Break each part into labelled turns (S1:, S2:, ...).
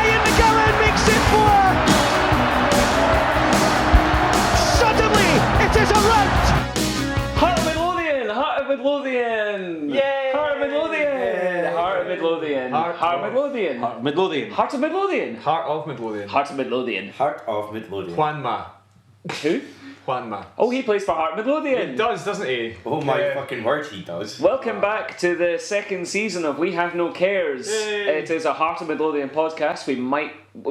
S1: Iain McGowan makes it 4. Suddenly, it is a rout.
S2: Heart of Midlothian! Heart of Midlothian!
S3: Yay!
S2: Heart of Midlothian! Heart of Midlothian! Heart of Midlothian!
S3: Heart of Midlothian.
S2: Heart of Midlothian!
S3: Heart of Midlothian.
S2: Heart of Midlothian.
S4: Heart of Midlothian.
S3: Juanma.
S2: Who?
S3: Juanma.
S2: Oh, he plays for Heart of Midlothian!
S3: He does, doesn't he?
S4: Oh my fucking word, he does.
S2: Welcome back to the second season of We Have No Cares.
S3: Yay.
S2: It is a Heart of Midlothian podcast. We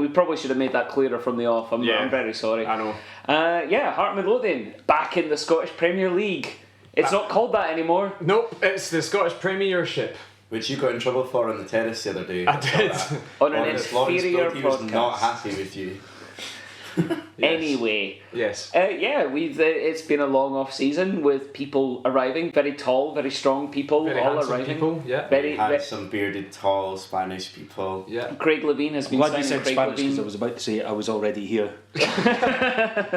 S2: probably should have made that clearer from the off. I'm very sorry.
S3: I know.
S2: Heart of Midlothian back in the Scottish Premier League. It's not called that anymore.
S3: Nope, it's the Scottish Premiership.
S4: Which you got in trouble for on the terrace the other day.
S3: I did.
S2: On an
S4: Lawrence
S2: inferior
S4: thought he was
S2: podcast.
S4: not happy with you.
S2: Anyway.
S3: Yes.
S2: We've it's been a long off season with people arriving, very tall, very strong people,
S3: Very
S2: all
S3: handsome
S2: arriving.
S3: people, yeah.
S2: Very.
S4: Had some bearded, tall Spanish people.
S3: Yeah.
S2: Craig Levine has
S5: I'm
S2: been
S5: glad you
S2: signing
S5: said
S2: Craig
S5: Spanish because I
S2: Levine.
S5: was about to say I was already here.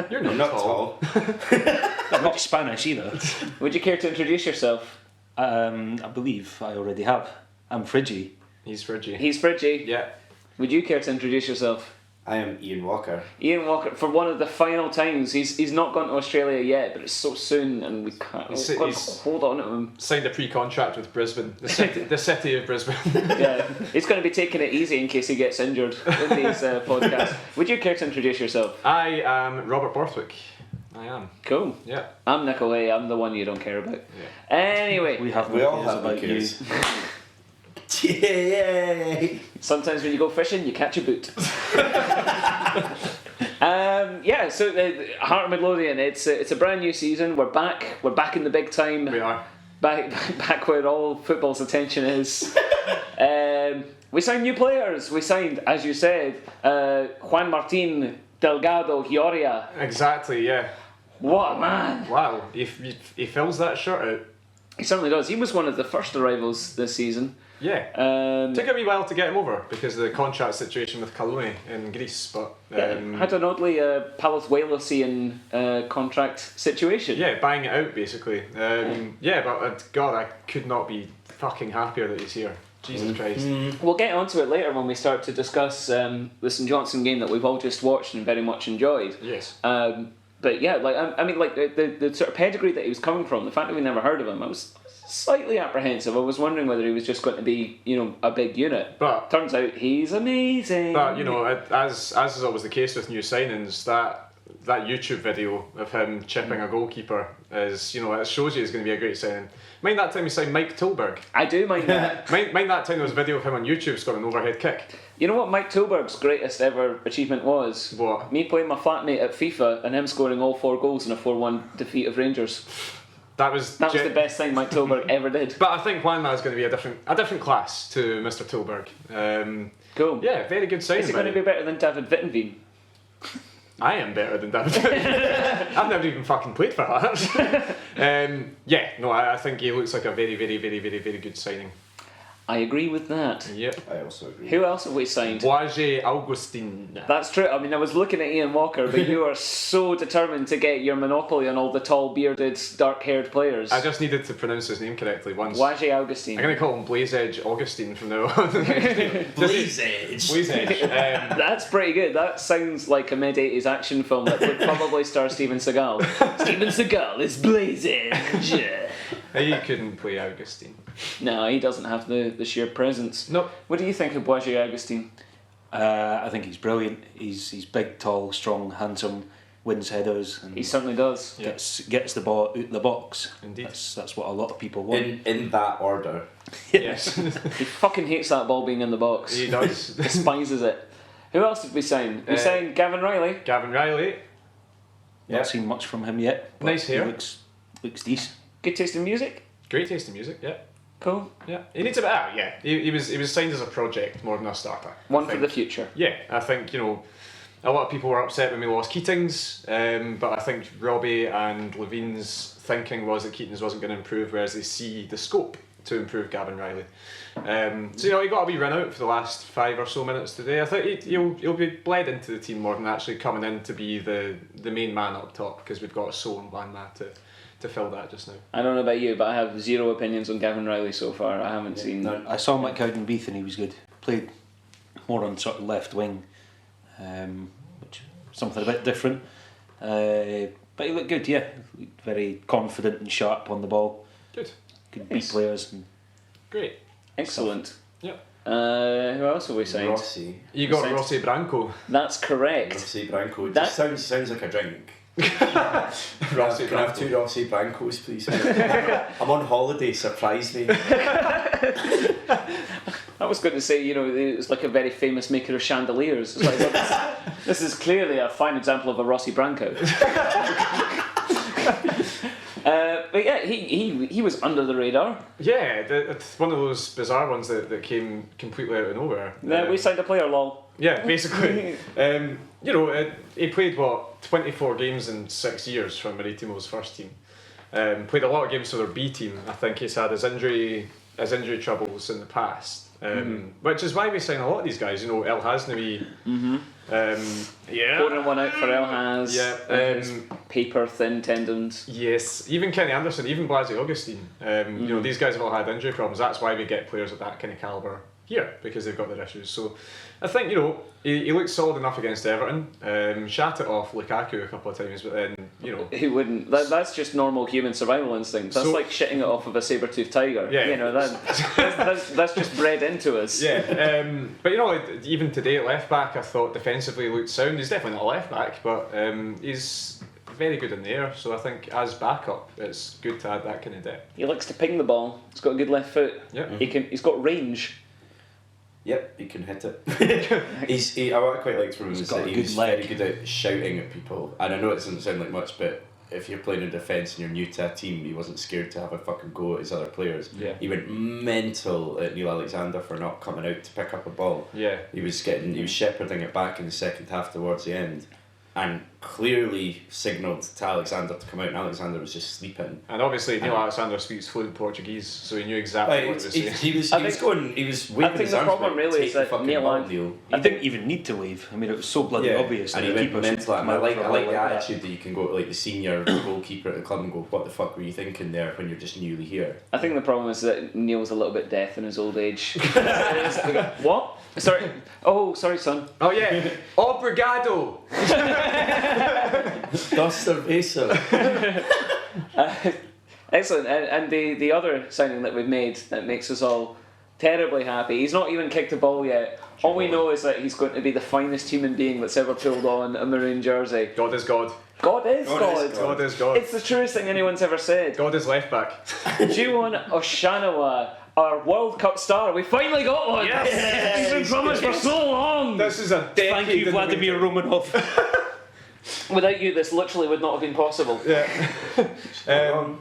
S3: You're
S4: You're not tall.
S5: I'm not Spanish either.
S2: Would you care to introduce yourself?
S5: I believe I already have. I'm Fridgey.
S3: He's Fridgey.
S2: He's Fridgey.
S3: Yeah.
S2: Would you care to introduce yourself?
S4: I am Iain Walker.
S2: Iain Walker, for one of the final times, he's not gone to Australia yet, but it's so soon and we can't
S3: He's-
S2: we've got to
S3: he's-
S2: hold on to him.
S3: Signed a pre-contract with Brisbane. The city of Brisbane.
S2: Yeah, he's going to be taking it easy in case he gets injured in these podcasts. Would you care to introduce yourself?
S3: I am Robert Borthwick. I am.
S2: Cool.
S3: Yeah.
S2: I'm Nicolay, I'm the one you don't care about.
S3: Yeah.
S2: Anyway,
S5: We have
S4: We
S5: no
S4: all
S5: cares
S4: have no
S5: about you.
S4: cares. Yay!
S2: sometimes when you go fishing, you catch a boot. So Heart of Midlothian, it's a brand new season. We're back in the big time.
S3: We are.
S2: Back where all football's attention is. We signed new players. We signed, as you said, Juan Martin Delgado Gioria.
S3: Exactly, yeah.
S2: What a man!
S3: Wow, he fills that shirt out.
S2: He certainly does. He was one of the first arrivals this season.
S3: Yeah. Took a wee while to get him over because of the contract situation with Kaloni in Greece, but
S2: Had an oddly Palace-Walesian contract situation.
S3: yeah, buying it out basically. God, I could not be fucking happier that he's here. Jesus Christ.
S2: We'll get onto it later when we start to discuss the St Johnstone game that we've all just watched and very much enjoyed.
S3: Yes.
S2: But yeah, the sort of pedigree that he was coming from, the fact that we never heard of him, I was slightly apprehensive. I was wondering whether he was just going to be, a big unit.
S3: But
S2: Turns out he's amazing.
S3: as is always the case with new signings, that YouTube video of him chipping a goalkeeper is, it shows you he's going to be a great signing. Mind that time he signed Mike Tilberg.
S2: I do mind that.
S3: mind that time there was a video of him on YouTube scoring an overhead kick.
S2: You know what Mike Tilberg's greatest ever achievement was?
S3: What?
S2: Me playing my flatmate at FIFA and him scoring all 4 goals in a 4-1 defeat of Rangers.
S3: That was
S2: That was the best thing Mike Tilberg ever did.
S3: But I think Juanma is going to be a different class to Mr. Tilberg.
S2: Cool.
S3: Yeah, very good signing.
S2: Is he going to be better than David Vittenveen?
S3: I am better than David. I've never even fucking played for Hearts. I think he looks like a very, very, very, very, very good signing.
S2: I agree with that.
S3: Yep.
S4: I also agree.
S2: Who else have we signed?
S3: Boise Augustin.
S2: That's true. I mean, I was looking at Iain Walker, but you are so determined to get your monopoly on all the tall, bearded, dark-haired players.
S3: I just needed to pronounce his name correctly once.
S2: Wajé Augustine.
S3: I'm going to call him Blaze Edge Augustine from now on.
S4: Blaze Edge.
S3: Blaze Edge.
S2: That's pretty good. That sounds like a mid-80s action film that would probably star Steven Seagal. Steven Seagal is Blaze Edge.
S3: He couldn't play Augustine.
S2: No, he doesn't have the sheer presence.
S3: Nope.
S2: What do you think of Wajé Augustine?
S5: I think he's brilliant. He's big, tall, strong, handsome, wins headers, and
S2: He certainly does.
S5: gets the ball out the box.
S3: Indeed.
S5: That's what a lot of people want.
S4: In that order.
S3: Yes.
S2: He fucking hates that ball being in the box.
S3: He does.
S2: Despises it. Who else did we sign? We signed Gavin Riley.
S3: Gavin Riley.
S5: Not seen much from him yet. but
S3: Nice hair.
S5: He looks decent.
S2: Good taste in music.
S3: Great taste in music, yeah.
S2: Cool.
S3: Yeah. He needs a bit He was signed as a project more than a starter.
S2: One
S3: I
S2: for
S3: think.
S2: the future.
S3: Yeah, I think, a lot of people were upset when we lost Keatings, but I think Robbie and Levine's thinking was that Keatings wasn't going to improve, whereas they see the scope to improve Gavin Riley. He got a wee run out for the last 5 or so minutes today. I think he'll be bled into the team more than actually coming in to be the main man up top, because we've got So and Wanma to fill that just now.
S2: I don't know about you, but I have zero opinions on Gavin Riley so far. I haven't seen.
S4: No.
S5: I saw him at Cowdenbeath and he was good. Played more on sort of left wing, which something a bit different. But he looked good, yeah. He looked very confident and sharp on the ball.
S3: Good.
S5: Could beat players. And
S3: Great.
S2: Excellent.
S3: Yep.
S2: Who else have we signed?
S4: Rossi.
S3: You got
S2: Signed-
S3: Rossi Branco.
S2: That's correct.
S4: Rossi Branco. It
S2: That-
S4: just sounds like a drink.
S3: Rossi
S4: Can I have
S3: Branco.
S4: 2 Rossi Brancos, please? I'm on holiday, surprise me.
S2: I was going to say, it was like a very famous maker of chandeliers. It's like, well, this is clearly a fine example of a Rossi Branco. But yeah, he was under the radar.
S3: Yeah, it's one of those bizarre ones that came completely out of nowhere.
S2: We signed a player, lol.
S3: Yeah, basically. He played, 24 games in 6 years from Maritimo's first team. Played a lot of games for their B team. I think he's had his injury troubles in the past. Which is why we sign a lot of these guys. El Hasnaoui.
S2: Pouring one out for El Haz.
S3: Yeah.
S2: His paper thin tendons.
S3: Yes, even Kenny Anderson, even Blasi Augustine. These guys have all had injury problems. That's why we get players of that kind of calibre here, because they've got their issues. So I think, he looked solid enough against Everton. Shat it off Lukaku a couple of times, but then,
S2: Who wouldn't? That's just normal human survival instincts. That's
S3: So-
S2: like shitting it off of a saber-toothed tiger.
S3: Yeah.
S2: That's just bred into us.
S3: Yeah, but even today at left back, I thought defensively looked sound. He's definitely not a left back, but he's very good in the air. So I think as backup, it's good to add that kind of depth.
S2: He likes to ping the ball. He's got a good left foot.
S3: Yep.
S2: He's got range.
S4: Yep, he can hit it. What I quite liked from him is
S5: got
S4: that
S5: a
S4: he
S5: good
S4: was
S5: leg.
S4: very good at shouting at people. And I know it doesn't sound like much, but if you're playing in defence and you're new to a team, he wasn't scared to have a fucking go at his other players.
S3: Yeah.
S4: He went mental at Neil Alexander for not coming out to pick up a ball.
S3: Yeah.
S4: He was shepherding it back in the second half towards the end, and clearly signalled to Alexander to come out, and Alexander was just sleeping.
S3: And obviously Neil Alexander speaks fluent Portuguese, so he knew exactly what he was saying.
S4: He was
S2: I
S4: waving
S2: think
S4: his
S2: the
S4: arms
S2: problem
S4: about,
S2: really
S4: "Take
S2: is
S4: the
S2: that
S4: fucking
S2: Neil
S4: ball,
S2: Al-
S4: Neil."
S5: he didn't even need to wave. I mean, it was so bloody obvious.
S4: And
S5: that
S4: he
S5: the
S4: went
S5: keeper
S4: mental.
S5: should
S4: And
S5: come
S4: I
S5: out
S4: like
S5: for a
S4: the
S5: ball like that.
S4: attitude that you can go to like the senior goalkeeper at the club and go, "What the fuck were you thinking there when you're just newly here?"
S2: I think the problem is that Neil's a little bit deaf in his old age. What? Sorry. Oh, sorry, son.
S3: Oh yeah, obrigado.
S4: Dos cerveza.
S2: Excellent. And the other signing that we've made that makes us all terribly happy. He's not even kicked a ball yet. All we know is that he's going to be the finest human being that's ever pulled on a maroon jersey.
S3: God is God.
S2: God is God.
S4: God is
S3: God is God.
S2: It's the truest thing anyone's ever said.
S3: God is left back.
S2: Juwon Oshanawa, our World Cup star. We finally got one.
S3: Yes!
S2: He's been promised for so long.
S3: This is a decade.
S5: Thank you,
S3: in the
S5: Vladimir Romanov.
S2: Without you, this literally would not have been possible.
S3: Yeah.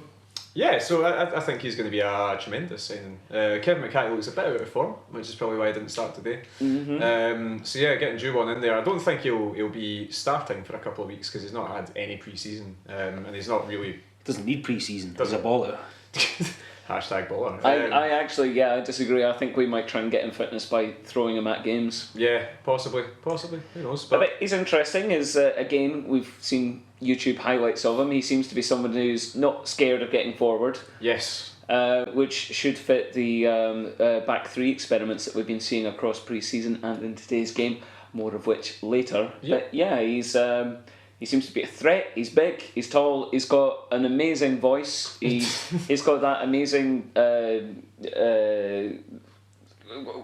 S3: Yeah, so I think he's going to be a tremendous signing. Kevin McCarthy looks a bit out of form, which is probably why he didn't start today. So yeah, getting Juwon in there. I don't think he'll be starting for a couple of weeks because he's not had any pre-season, and he's not really
S5: Doesn't need pre-season. He's a baller.
S3: hashtag baller.
S2: I actually, I disagree. I think we might try and get him fitness by throwing him at games.
S3: Yeah, possibly. Who knows?
S2: But he's interesting. Again, we've seen YouTube highlights of him. He seems to be someone who's not scared of getting forward,
S3: Yes.
S2: which should fit the back three experiments that we've been seeing across pre-season and in today's game. More of which later.
S3: Yeah.
S2: But yeah, he seems to be a threat. He's big. He's tall. He's got an amazing voice. He's got that amazing.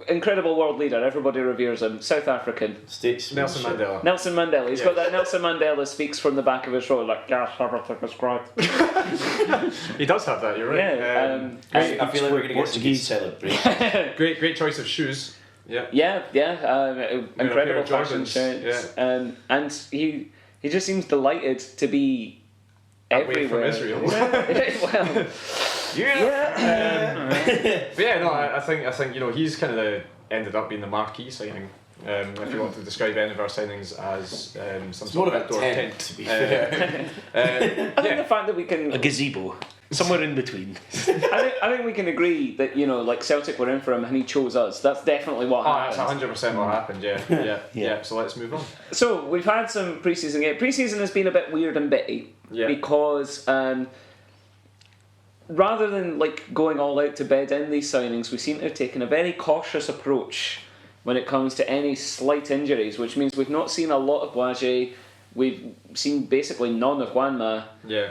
S2: Incredible world leader. Everybody reveres him. South African.
S3: Nelson Mandela.
S2: Nelson Mandela. He's got that Nelson Mandela speaks from the back of his throat like, yes, everything is great.
S3: He does have that. You're right.
S2: Yeah.
S4: I feel like we're going to get some good
S5: Portuguese.
S4: celebration.
S3: Great choice of shoes. Yeah.
S2: Yeah. Incredible
S3: of
S2: fashion
S3: Jordans,
S2: shirts. And he just seems delighted to be
S3: Away from
S2: everywhere.
S3: Israel.
S2: Well,
S3: But yeah, no, I think he's kind of ended up being the marquee signing. If you want to describe any of our signings as some
S4: It's
S3: sort
S4: more
S3: of
S4: of a
S3: outdoor
S4: tent, to be fair.
S2: I think the fact that we can
S5: A gazebo. Somewhere in between.
S2: I think we can agree that like Celtic were in for him and he chose us. That's definitely what
S3: That's
S2: happened.
S3: 100% what happened. Yeah. So let's move on.
S2: So we've had some pre-season game. Pre-season has been a bit weird and bitty because rather than going all out to bed in these signings, we seem to have taken a very cautious approach when it comes to any slight injuries, which means we've not seen a lot of Boisé. We've seen basically none of Wanma.
S3: Yeah.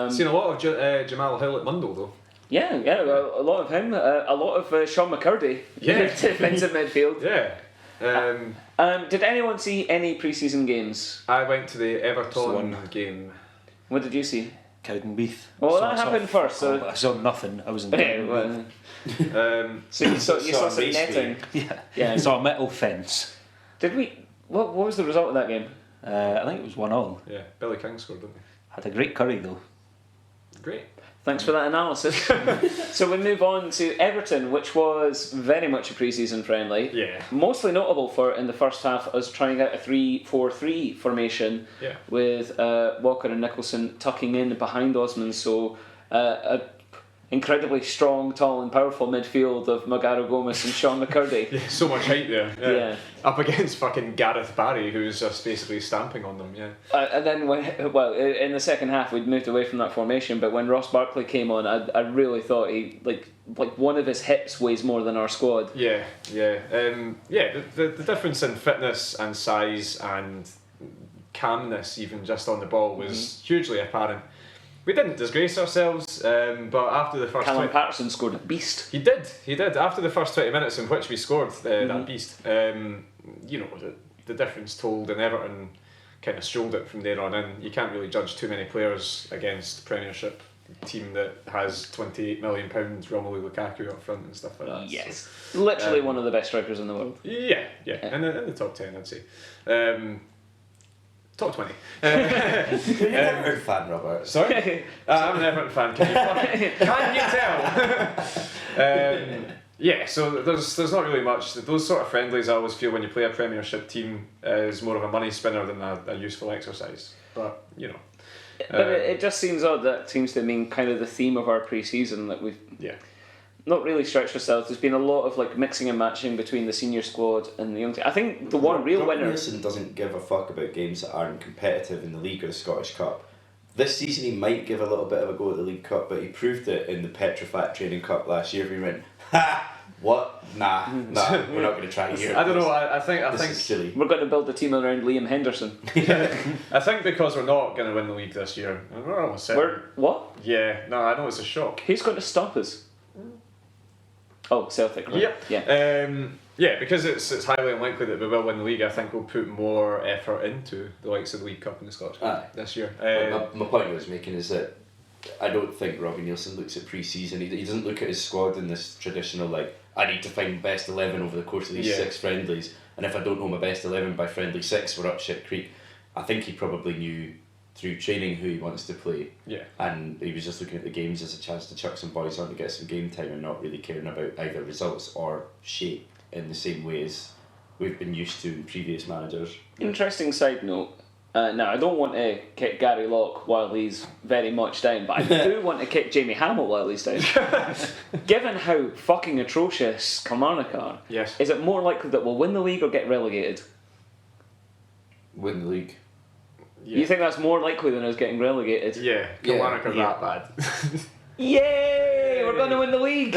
S3: Seen a lot of Jamal Hill at Mundle though.
S2: Yeah, a lot of him. A lot of Sean McCurdy.
S3: Yeah.
S2: Defensive midfield.
S3: Yeah.
S2: Did anyone see any pre-season games?
S3: I went to the Everton game.
S2: What did you see?
S5: Cowdenbeath.
S2: Well, that happened first. So
S5: I saw nothing. I was in
S2: yeah,
S5: Cowdenbeath.
S2: well, so you saw some netting.
S5: Yeah. I saw a metal fence.
S2: Did we? What was the result of that game?
S5: I think it was 1-1.
S3: Yeah, Billy King scored, didn't he?
S5: Had a great curry though.
S3: Great.
S2: Thanks for that analysis. So we move on to Everton, which was very much a pre-season friendly.
S3: Yeah.
S2: Mostly notable for in the first half us trying out a 3-4-3 formation.
S3: Yeah.
S2: With Walker and Nicholson tucking in behind Osman. So a incredibly strong, tall and powerful midfield of Magaro Gomez and Sean McCurdy.
S3: Yeah, so much height there.
S2: Yeah.
S3: Up against fucking Gareth Barry, who's just basically stamping on them. Yeah.
S2: And then, in the second half, we'd moved away from that formation. But when Ross Barkley came on, I really thought he like one of his hips weighs more than our squad.
S3: Yeah. The difference in fitness and size and calmness, even just on the ball, was hugely apparent. We didn't disgrace ourselves, but after the first...
S2: Callum Patterson scored a beast.
S3: He did. After the first 20 minutes in which we scored that beast, the difference told, and Everton kind of strolled it from there on in. You can't really judge too many players against Premiership team that has £28 million Romelu Lukaku up front and stuff like that.
S2: Yes. So, literally one of the best strikers in the world.
S3: Yeah. In the top 10, I'd say. Top 20.
S4: You're an Everton fan, Robert.
S3: Sorry? I'm an Everton fan. Can you tell? So there's not really much. Those sort of friendlies I always feel when you play a Premiership team is more of a money spinner than a useful exercise. But,
S2: But it just seems odd. That seems to mean kind of the theme of our pre-season, that we've not really stretched ourselves. There's been a lot of mixing and matching between the senior squad and the young team. I think the one real winner...
S4: Wilson doesn't give a fuck about games that aren't competitive in the League or the Scottish Cup. This season he might give a little bit of a go at the League Cup, but he proved it in the Petrofac Training Cup last year. We went, what? Nah, we're not going to try here.
S3: I don't know. I think
S4: this is silly.
S2: We're going to build the team around Liam Henderson.
S3: I think because we're not going to win the league this year. We're almost certain.
S2: What?
S3: Yeah, no, I know it's a shock.
S2: Who's going to stop us? Oh, Celtic, right?
S3: Yep. Yeah. Because it's highly unlikely that we will win the league. I think we'll put more effort into the likes of the League Cup and the Scottish Cup this year.
S4: My point I was making is that I don't think Robbie Nielsen looks at pre-season. He doesn't look at his squad in this traditional I need to find best 11 over the course of these 6 friendlies, and if I don't know my best 11 by friendly 6, we're up shit creek. I think he probably knew through training who he wants to play.
S3: Yeah.
S4: And he was just looking at the games as a chance to chuck some boys on to get some game time and not really caring about either results or shape in the same way as we've been used to in previous managers.
S2: Interesting side note. Now, I don't want to kick Gary Locke while he's very much down, but I do want to kick Jamie Hamill while he's down. Given how fucking atrocious Kilmarnock are, is it more likely that we'll win the league or get relegated?
S4: Win the league.
S3: Yeah.
S2: You think that's more likely than us getting relegated?
S3: Yeah, Kilmarnock are that bad.
S2: Yay! We're going to win the league!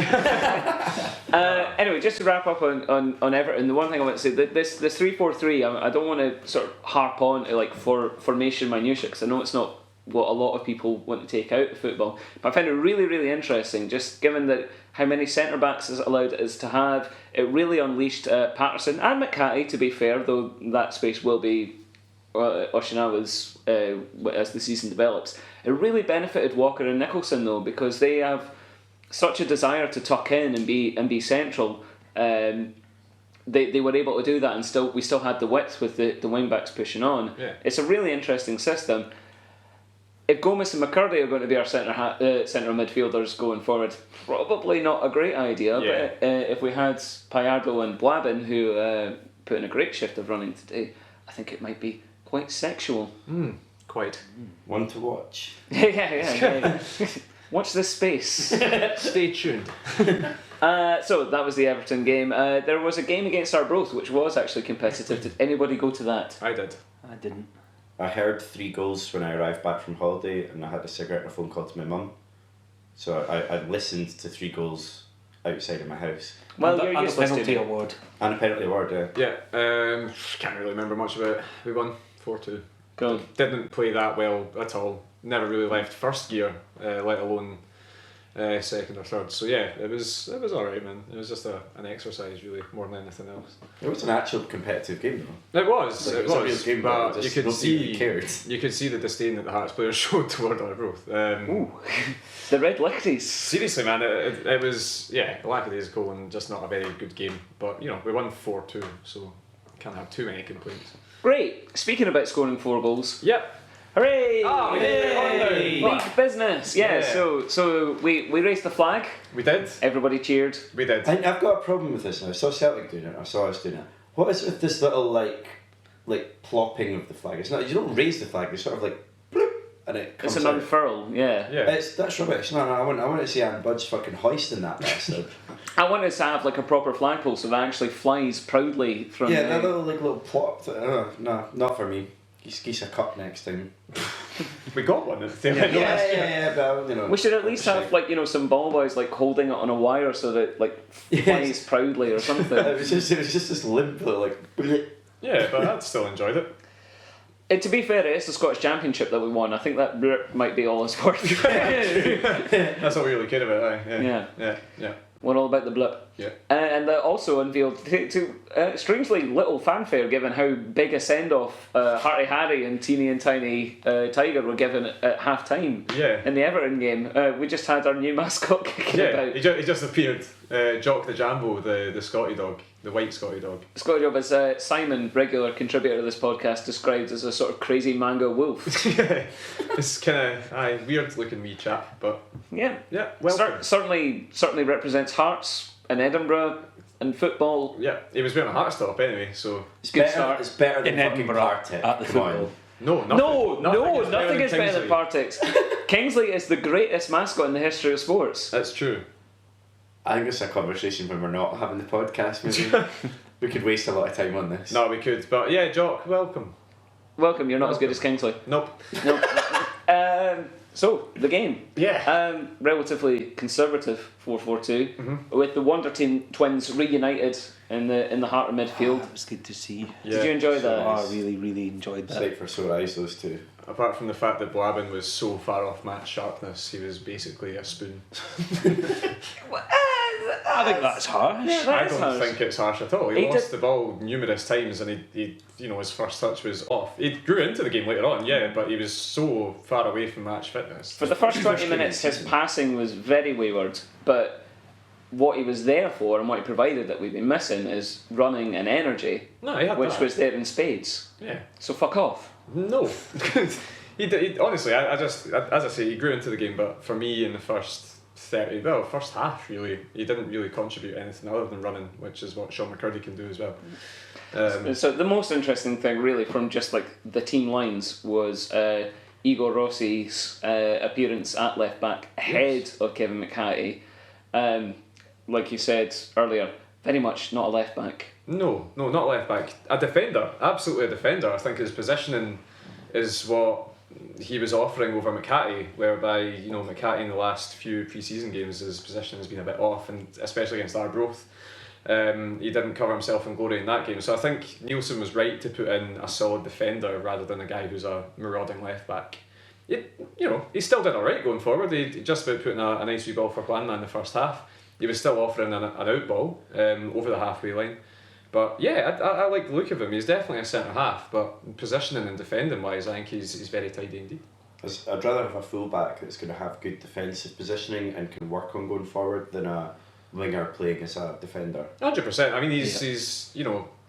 S2: Anyway, just to wrap up on Everton, the one thing I want to say, that this 3-4-3, I don't want to sort of harp on to formation minutiae, because I know it's not what a lot of people want to take out of football, but I find it really, really interesting, just given that how many centre-backs is allowed us to have. It really unleashed Patterson and McCarthy, to be fair, though that space will be Oshinawa's as the season develops. It really benefited Walker and Nicholson though, because they have such a desire to tuck in and be central. They were able to do that, and we still had the width with the wing backs pushing on.
S3: Yeah.
S2: It's a really interesting system. If Gomez and McCurdy are going to be our centre midfielders going forward, probably not a great idea.
S3: Yeah.
S2: But if we had Payardo and Blabin, who put in a great shift of running today, I think it might be quite sexual.
S3: Quite.
S4: One to watch.
S2: Yeah. Watch this space.
S3: Stay tuned.
S2: So that was the Everton game. There was a game against Arbroath, which was actually competitive. Did anybody go to that?
S3: I did.
S5: I didn't.
S4: I heard 3 goals when I arrived back from holiday, and I had a cigarette and a phone call to my mum. So I listened to 3 goals outside of my house.
S2: Well,
S5: and
S2: you're
S5: the
S2: useless to
S5: penalty
S2: me.
S5: award.
S4: And a penalty award, yeah.
S3: Yeah, can't really remember much about it. We won 4-2.
S2: Cool.
S3: Didn't play that well at all. Never really left first gear, let alone second or third. So yeah, it was alright, man. It was just an exercise, really, more than anything else.
S4: It was an actual competitive game, though.
S3: It was,
S4: Like,
S3: it
S4: it was a
S3: was.
S4: real game,
S3: but
S4: but
S3: you
S4: just
S3: could
S4: nobody really
S3: see,
S4: cared.
S3: you could see the disdain that the Hearts players showed toward our growth.
S2: Ooh, the Red Lichties.
S3: Seriously, man, it was lackadaisical and just not a very good game. But you know, we won 4-2, so can't have too many complaints.
S2: Great. Speaking about scoring 4 goals.
S3: Yep.
S2: Hooray!
S3: Oh, we did it on now.
S2: League business. Yeah.
S3: Yeah.
S2: So we raised the flag.
S3: We did.
S2: Everybody cheered.
S3: We did.
S4: I've got a problem with this now. I saw Celtic doing it. I saw us doing it. What is it with this little like plopping of the flag? It's not. You don't raise the flag. You sort of like bloop, and it comes
S2: It's an
S4: out.
S2: unfurl. Yeah.
S3: Yeah.
S4: That's rubbish. No, I want to see Anne Budge fucking hoisting that bastard.
S2: I want us to have like a proper flagpole so that actually flies proudly from.
S4: Yeah, that little plop. No, not for me. Geese a cup next time.
S3: We got one at the
S2: Yeah.
S3: end.
S4: Yeah, but you know.
S2: We should at least have like some ball boys like holding it on a wire so that it like flies
S4: Yes.
S2: proudly or something.
S4: It was just this limp little like.
S3: Yeah, but I still enjoyed it.
S2: To be fair, it's the Scottish Championship that we won. I think that blurb might be all it's worth.
S3: That's what we really cared about, eh? Yeah.
S2: We're all about the blip.
S3: Yeah.
S2: And that also unveiled to strangely little fanfare given how big a send-off Hearty Harry and Teeny and Tiny Tiger were given at half-time
S3: Yeah.
S2: in the Everton game. We just had our new mascot kicking
S3: Yeah,
S2: about.
S3: he just appeared. Jock the Jambo, the Scotty dog, the white Scotty dog.
S2: Scotty Job is Simon, regular contributor to this podcast, described as a sort of crazy mango wolf.
S3: Yeah, it's kind of weird looking wee chap, but
S2: Yeah.
S3: well,
S2: Certainly represents Hearts and Edinburgh and football.
S3: yeah, he was wearing a heart stop anyway, so
S4: It's
S2: Good
S4: better.
S2: start.
S4: It's better than
S5: In
S4: fucking
S5: Edinburgh
S4: Partick.
S5: at the
S4: Come on.
S5: football.
S3: no,
S2: Nothing is better than Partick's. Kingsley is the greatest mascot in the history of sports.
S3: That's true.
S4: I think it's a conversation when we're not having the podcast. Maybe we could waste a lot of time on this.
S3: No, we could, but yeah, Jock, welcome.
S2: Welcome, you're not as good as Kingsley.
S3: Nope.
S2: No. So, the game.
S3: Yeah.
S2: Relatively conservative 4-4-2 with the Wonder Twins reunited in the heart of midfield.
S5: That was good to see.
S2: Did you enjoy that?
S5: Oh, I really enjoyed that.
S4: Sight for sore eyes, those two.
S3: Apart from the fact that Blabin was so far off match sharpness, he was basically a spoon.
S5: I think that's harsh.
S2: Yeah,
S3: I
S2: that is
S3: don't
S2: harsh.
S3: think it's harsh at all. He
S2: He
S3: lost
S2: did-
S3: the ball numerous times, and he his first touch was off. He grew into the game later on, yeah, but he was so far away from match fitness.
S2: For the first
S4: First
S2: 20
S4: game
S2: minutes,
S4: of the
S2: his
S4: season.
S2: passing was very wayward, but what he was there for and what he provided that we've been missing is running and energy,
S3: No, he had
S2: which
S3: that.
S2: was there in spades.
S3: Yeah.
S2: So fuck off.
S3: No. he honestly, I just, as I say, he grew into the game, but for me in the first half really, he didn't really contribute anything other than running, which is what Sean McCurdy can do as well.
S2: So the most interesting thing really from just like the team lines was Igor Rossi's appearance at left back ahead of Kevin McHattie. Like you said earlier, very much not a left back.
S3: No, not left back. A defender, absolutely a defender. I think his positioning is what he was offering over McHattie, whereby McHattie in the last few pre-season games his positioning has been a bit off, and especially against Arbroath, he didn't cover himself in glory in that game. So I think Nielsen was right to put in a solid defender rather than a guy who's a marauding left back. He still did alright going forward. He just about put in a nice wee ball for Glanman in the first half. He was still offering an out ball over the halfway line. But yeah, I like the look of him. He's definitely a centre half, but positioning and defending wise, I think he's very tidy indeed.
S4: I'd rather have a full-back that's going to have good defensive positioning and can work on going forward than a winger playing as a defender.
S3: 100%. I mean, he's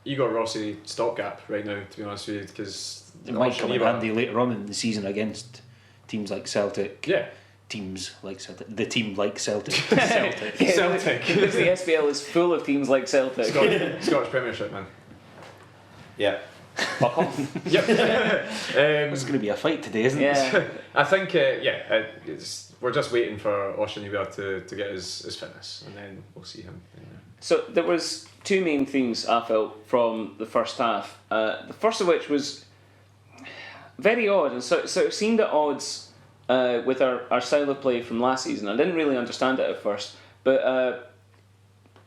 S3: Igor Rossi stopgap right now, to be honest with you, because
S5: It might come in handy later on in the season against teams like Celtic.
S3: Yeah.
S5: Teams like Celtic. The team like Celtic.
S3: Celtic.
S2: Because the SPL is full of teams like Celtic.
S3: Scottish Premiership, man.
S4: Yeah.
S2: Fuck off.
S3: Yep.
S5: It's going to be a fight today, isn't it?
S2: Yeah.
S3: I think, we're just waiting for Oceanibia to get his fitness, and then we'll see him.
S2: So there was two main themes I felt from the first half. The first of which was very odd, and so it seemed at odds with our style of play from last season. I didn't really understand it at first, but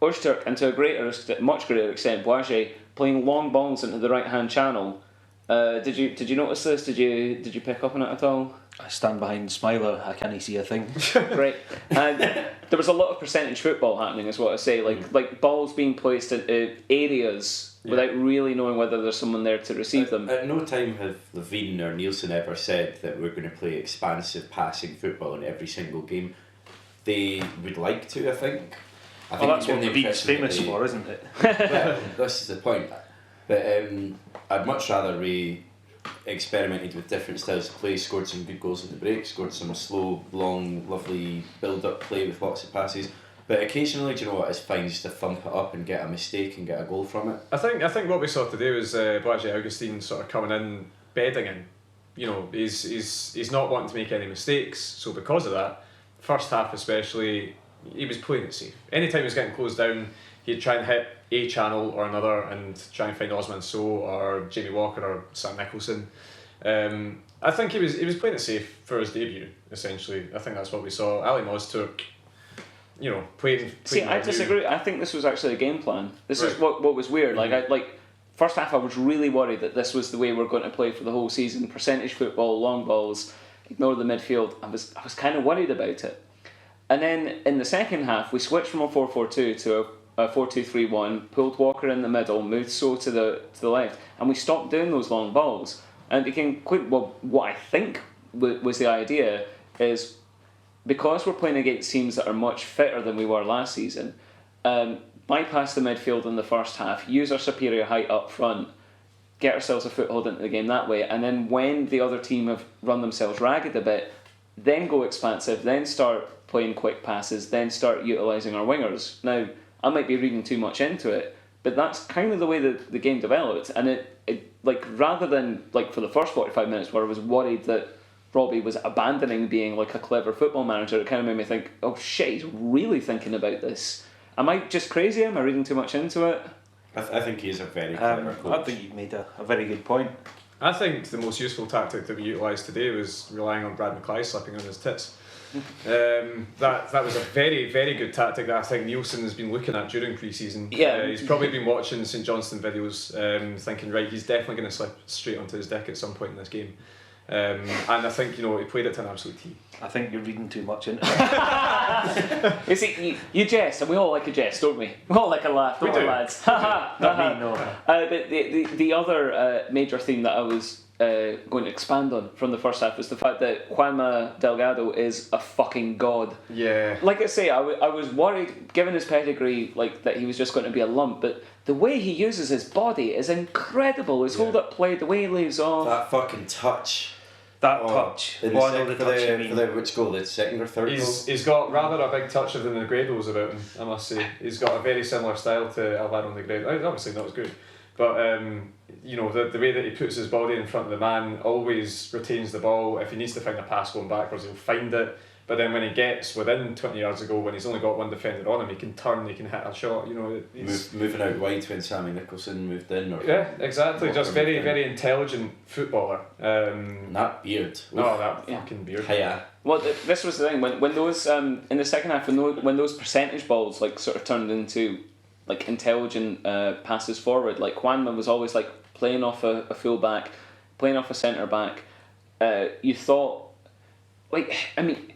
S2: Ozturk, and to a much greater extent, Boisé, playing long balls into the right-hand channel. Did you notice this? Did you pick up on it at all?
S5: I stand behind Smiler, I can't see a thing.
S2: Great. And there was a lot of percentage football happening, is what I say. Like balls being placed into areas without really knowing whether there's someone there to receive them.
S4: At no time have Levine or Nielsen ever said that we're going to play expansive passing football in every single game. They would like to, I think.
S5: Well, that's what
S4: the
S5: Levine's famous for, isn't it?
S4: Well, this is the point. But I'd much rather we experimented with different styles of play, scored some good goals in the break, scored some slow, long, lovely build-up play with lots of passes. But occasionally, do you know what, it's fine just to thump it up and get a mistake and get a goal from it.
S3: I think what we saw today was Blackjay Augustine sort of coming in, bedding in. You know, he's not wanting to make any mistakes, so because of that, first half especially, he was playing it safe. Anytime he was getting closed down, he'd try and hit a channel or another and try and find Osman Sow or Jamie Walker or Sam Nicholson. I think he was playing it safe for his debut, essentially. I think that's what we saw. Ali Ozturk, you know, playing.
S2: See, I disagree. I think this was actually a game plan. This
S3: Right.
S2: is what was weird. First half, I was really worried that this was the way we're going to play for the whole season. Percentage football, long balls, ignore the midfield. I was kind of worried about it. And then in the second half, we switched from a 4-4-2 to a 4-2-3-1, pulled Walker in the middle, moved So to the left, and we stopped doing those long balls. And it became quite, well, what I think was the idea is, because we're playing against teams that are much fitter than we were last season, bypass the midfield in the first half, use our superior height up front, get ourselves a foothold into the game that way, and then when the other team have run themselves ragged a bit, then go expansive, then start playing quick passes, then start utilising our wingers. Now, I might be reading too much into it, but that's kind of the way the game developed. And it like, rather than like for the first 45 minutes where I was worried that Robbie was abandoning being like a clever football manager, it kind of made me think, oh shit, he's really thinking about this. Am I just crazy? Am I reading too much into it?
S4: I think he is a very clever coach.
S5: I think you made a very good point.
S3: I think the most useful tactic that we utilised today was relying on Brad Mackay slipping on his tits. That was a very, very good tactic that I think Nielsen has been looking at during pre-season.
S2: Yeah.
S3: He's probably been watching St Johnstone videos, thinking, right, he's definitely going to slip straight onto his dick at some point in this game. And I think, you know, he played it to an absolute T.
S5: I think you're reading too much into it.
S2: You see, you jest, and we all like a jest, don't we? We all like a laugh, don't we, lads?
S5: Not me, no.
S2: But the other major theme that I was going to expand on from the first half was the fact that Juanma Delgado is a fucking god.
S3: Yeah.
S2: Like I say, I was worried, given his pedigree, like that he was just going to be a lump, but the way he uses his body is incredible. His hold-up play, the way he lays off.
S4: That fucking touch.
S5: That touch.
S4: In
S5: One
S4: the
S5: of the
S4: for
S5: touch,
S4: the,
S5: I mean.
S4: for the which goal? The second or third goal?
S3: He's got rather a big touch of the Negredos about him, I must say. He's got a very similar style to Alvaro Negredo. Obviously not as good, but you know, the way that he puts his body in front of the man, always retains the ball. If he needs to find a pass going backwards, he'll find it. But then when he gets within 20 yards of goal, when he's only got one defender on him, he can turn, he can hit a shot. You know,
S4: Moving out wide when Sammy Nicholson moved in. Or
S3: yeah, exactly.
S4: Walker
S3: Just very,
S4: moved in.
S3: very intelligent footballer.
S4: And that beard.
S3: Oh, that
S2: Yeah.
S3: fucking beard.
S4: Hiya.
S2: Well, this was the thing, when those in the second half, when those percentage balls like sort of turned into like intelligent passes forward, like Juanma was always like playing off a full back, playing off a centre back. You thought, like, I mean,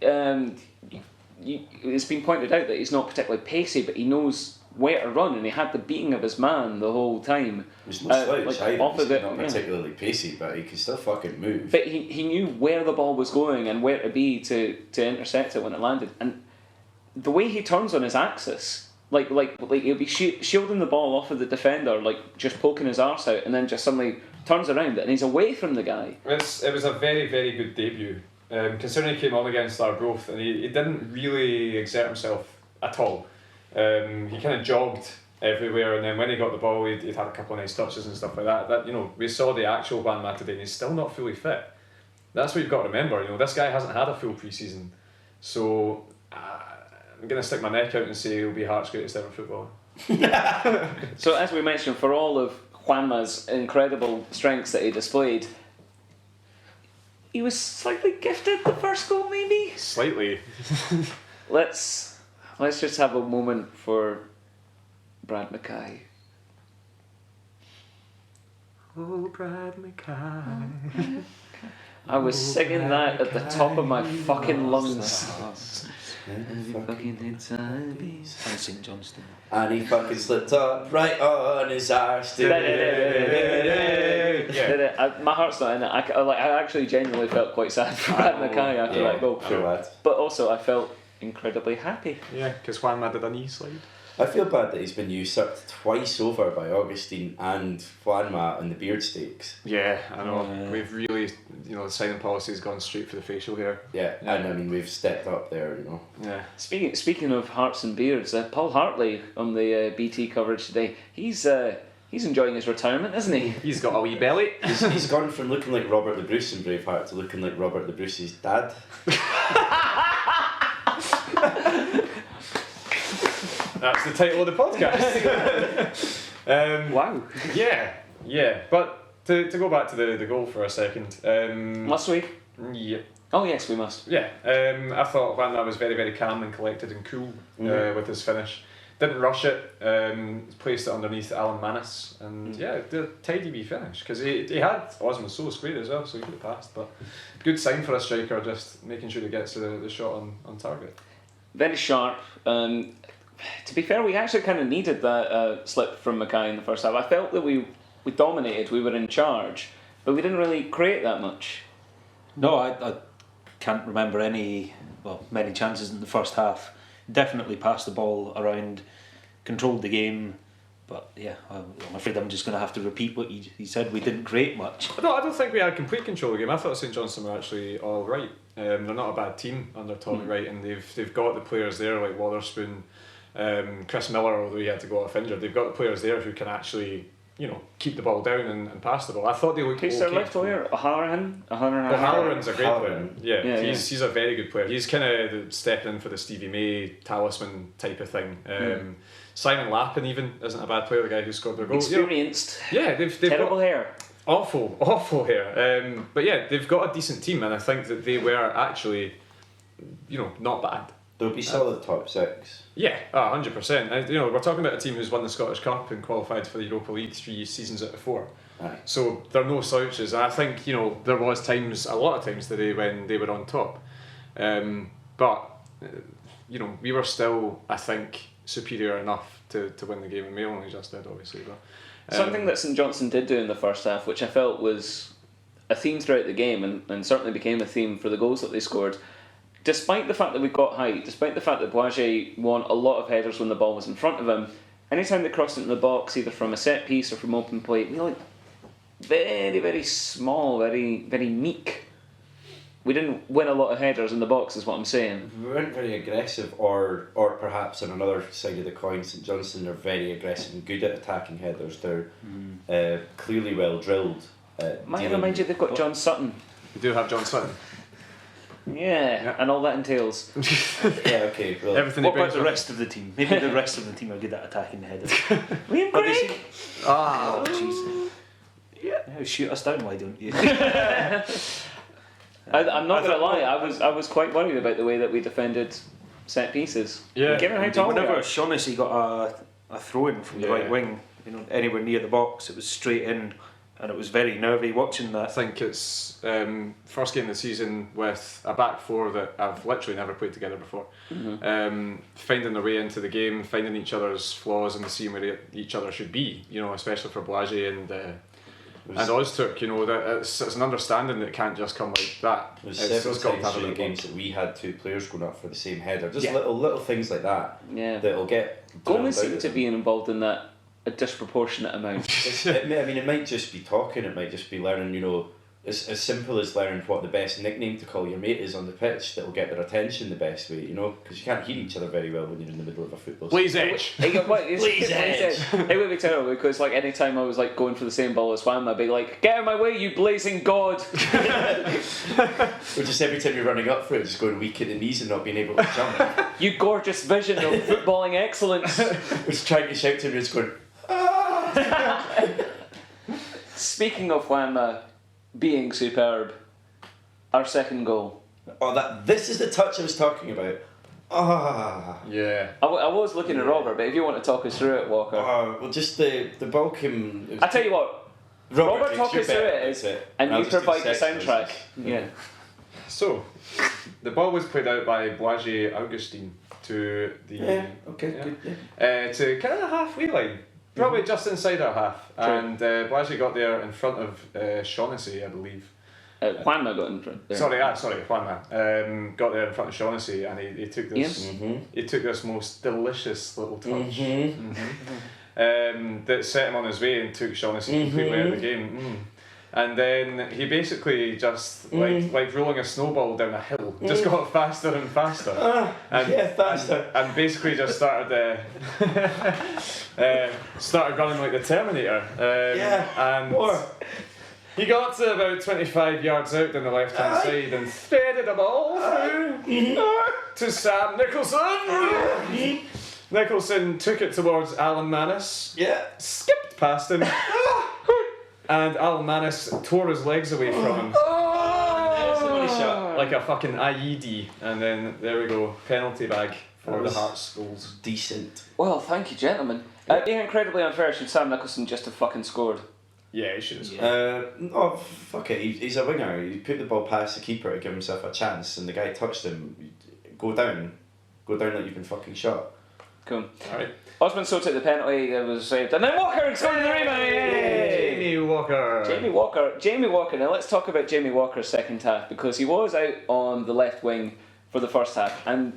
S2: it's been pointed out that he's not particularly pacey, but he knows where to run, and he had the beating of his man the whole time.
S4: He's no slouch either.
S2: off of
S4: He's
S2: it,
S4: not
S2: yeah.
S4: particularly pacey, but he can still fucking move.
S2: But he knew where the ball was going and where to be to intercept it when it landed, and the way he turns on his axis, like he'll be shielding the ball off of the defender, like just poking his arse out, and then just suddenly turns around and he's away from the guy.
S3: It was a very, very good debut. Considering he came on against Arbroath and he didn't really exert himself at all. He kind of jogged everywhere, and then when he got the ball, he'd had a couple of nice touches and stuff like that. That, you know, we saw the actual Juanma today, and he's still not fully fit. That's what you've got to remember. You know, this guy hasn't had a full pre-season, so I'm gonna stick my neck out and say he'll be Hearts' greatest ever footballer.
S2: So as we mentioned, for all of Juanma's incredible strengths that he displayed, he was slightly gifted the first goal, maybe.
S3: Slightly.
S2: Let's just have a moment for Brad Mackay.
S3: Oh, Brad Mackay.
S2: I was singing that at the top of my fucking lungs.
S5: And St Johnstone.
S4: And he fucking slipped up right on his arse.
S2: My heart's not in it. I actually genuinely felt quite sad for Brad Mackay after that goal.
S4: Sure, lad.
S2: But also I felt incredibly happy.
S3: Yeah, because Juanma did a knee slide.
S4: I feel bad that he's been usurped twice over by Augustine and Juanma in the beard stakes.
S3: Yeah, I know. We've really, the signing policy has gone straight for the facial hair.
S4: Yeah, and I mean, we've stepped up there,
S3: Yeah.
S2: Speaking of hearts and beards, Paul Hartley on the BT coverage today, he's enjoying his retirement, isn't he?
S3: He's got a wee belly.
S4: He's gone from looking like Robert the Bruce in Braveheart to looking like Robert the Bruce's dad.
S3: That's the title of the podcast.
S2: Wow.
S3: Yeah. But to go back to the goal for a second.
S2: Must we?
S3: Yeah.
S2: Oh yes, we must.
S3: Yeah. I thought Juanma was very, very calm and collected and cool with his finish. Didn't rush it. Placed it underneath Alan Manis, and did a tidy wee finish because he had Osman so square as well, so he could have passed. But good sign for a striker, just making sure he gets the shot on target.
S2: Very sharp. To be fair, we actually kind of needed that slip from Mackay in the first half. I felt that we dominated, we were in charge, but we didn't really create that much.
S5: No, I can't remember many chances in the first half. Definitely passed the ball around, controlled the game, but yeah, I'm afraid I'm just going to have to repeat what he said. We didn't create much.
S3: No, I don't think we had complete control of the game. I thought St Johnstone were actually all right. They're not a bad team under Tommy Wright, and they've got the players there like Wotherspoon, Chris Miller, although he had to go off injured. They've got the players there who can actually keep the ball down and pass the ball. I thought they looked okay.
S2: Who's their left player? O'Halloran's
S3: a great player.
S2: Yeah,
S3: he's a very good player. He's kind of stepping in for the Stevie May talisman type of thing. Simon Lappin even isn't a bad player, the guy who scored their goal.
S2: Experienced.
S3: Yeah, they've
S2: terrible
S3: got
S2: hair.
S3: Awful hair. But yeah, they've got a decent team, and I think that they were actually, not bad.
S4: They'll be solid top six.
S3: Yeah, 100%. And, we're talking about a team who's won the Scottish Cup and qualified for the Europa League 3 seasons out of 4.
S4: Aye.
S3: So they're no slouches. And I think, there was a lot of times today when they were on top. But we were still, I think, superior enough to win the game, and we only just did, obviously. But
S2: something that St Johnstone did do in the first half, which I felt was a theme throughout the game, and certainly became a theme for the goals that they scored. Despite the fact that we got height, despite the fact that Boisget won a lot of headers when the ball was in front of him, anytime they crossed into the box, either from a set piece or from open play, we looked very, very small, very, very meek. We didn't win a lot of headers in the box, is what I'm saying.
S4: We weren't very aggressive, or perhaps on another side of the coin, St Johnstone are very aggressive and good at attacking headers. They're clearly well drilled.
S2: Might remind you they've got John Sutton.
S3: we do have John Sutton.
S2: Yeah, and all that entails.
S4: Yeah, okay. Well,
S3: Everything
S5: What
S3: he
S5: about
S3: brings
S5: the
S3: with
S5: rest of the team? Maybe the rest of the team are good at attacking headers.
S2: Liam
S5: Have they
S2: Craig?
S5: seen-
S3: Ah,
S5: Oh, jeez. Yeah, shoot us down, why don't you?
S2: I'm not going to lie, I was quite worried about the way that we defended set pieces.
S3: Yeah.
S2: Given how tall we
S5: Whenever
S2: are.
S5: Shaughnessy got a throw in from the right wing, anywhere near the box, it was straight in, and it was very nervy watching
S3: I
S5: that.
S3: think it's first game of the season with a back four that I've literally never played together before. Finding their way into the game, finding each other's flaws and seeing where each other should be, especially for Boisget and Ozturk, that it's an understanding that it can't just come like that.
S4: There's
S3: It's
S4: several
S3: got to
S4: times
S3: have a
S4: through the
S3: bit of
S4: games that we had two players going up for the same header. Just
S5: Yeah.
S4: little things like that.
S2: Yeah.
S4: That'll get.
S2: Gomez
S4: drilled
S2: seemed
S4: out
S2: to
S4: of
S2: be involved in that a disproportionate amount.
S4: it might just be talking. It might just be learning. As simple as learning what the best nickname to call your mate is on the pitch that'll get their attention the best way. Because you can't hear each other very well when you're in the middle of a football.
S3: Blaze Edge.
S2: Blaze Edge. It would be terrible because any time I was going for the same ball as Wham, I'd be like, "Get out of my way, you blazing god!"
S4: Or just every time you're running up for it, just going weak at the knees and not being able to jump.
S2: You gorgeous vision of footballing excellence.
S4: Just trying to shout to me, just going.
S2: Speaking of Wham being superb, our second goal.
S4: This is the touch I was talking about.
S3: Yeah.
S2: I was looking at Robert, but if you want to talk us through it, Walker.
S4: Well, just the ball came.
S2: I tell you what, Robert talk us through it, and you provide the soundtrack. Yeah.
S3: So, the ball was played out by Blaise Augustin to the
S4: Good.
S3: to kind of the halfway line, probably just inside our half, and Blaise got there in front of Shaughnessy, I believe.
S2: Juanma got in front there.
S3: Sorry, Juanma got there in front of Shaughnessy, and he took this. He took this most delicious little touch that set him on his way and took Shaughnessy completely out of the game. And then he basically just like rolling a snowball down a hill, just got faster and faster.
S4: Faster.
S3: And basically just started started running like the Terminator. And he got to about 25 yards out down the left hand side and threaded a ball through to Sam Nicholson. Nicholson took it towards Alan Manus. Skipped past him. And Alan Manus tore his legs away from him. Like a fucking IED. And then there we go, penalty bag for the Hearts goals.
S4: Decent.
S2: Well, thank you, gentlemen. Incredibly unfair. Should Sam Nicholson just have fucking scored?
S3: Yeah, he should have.
S4: Fuck it. He's a winger. He put the ball past the keeper to give himself a chance, and the guy touched him. Go down like you've been fucking shot.
S2: Cool.
S3: Alright.
S2: Osman so took the penalty, it was saved. And then Walker scored the rebound! Jamie Walker. Now let's talk about Jamie Walker's second half, because he was out on the left wing for the first half and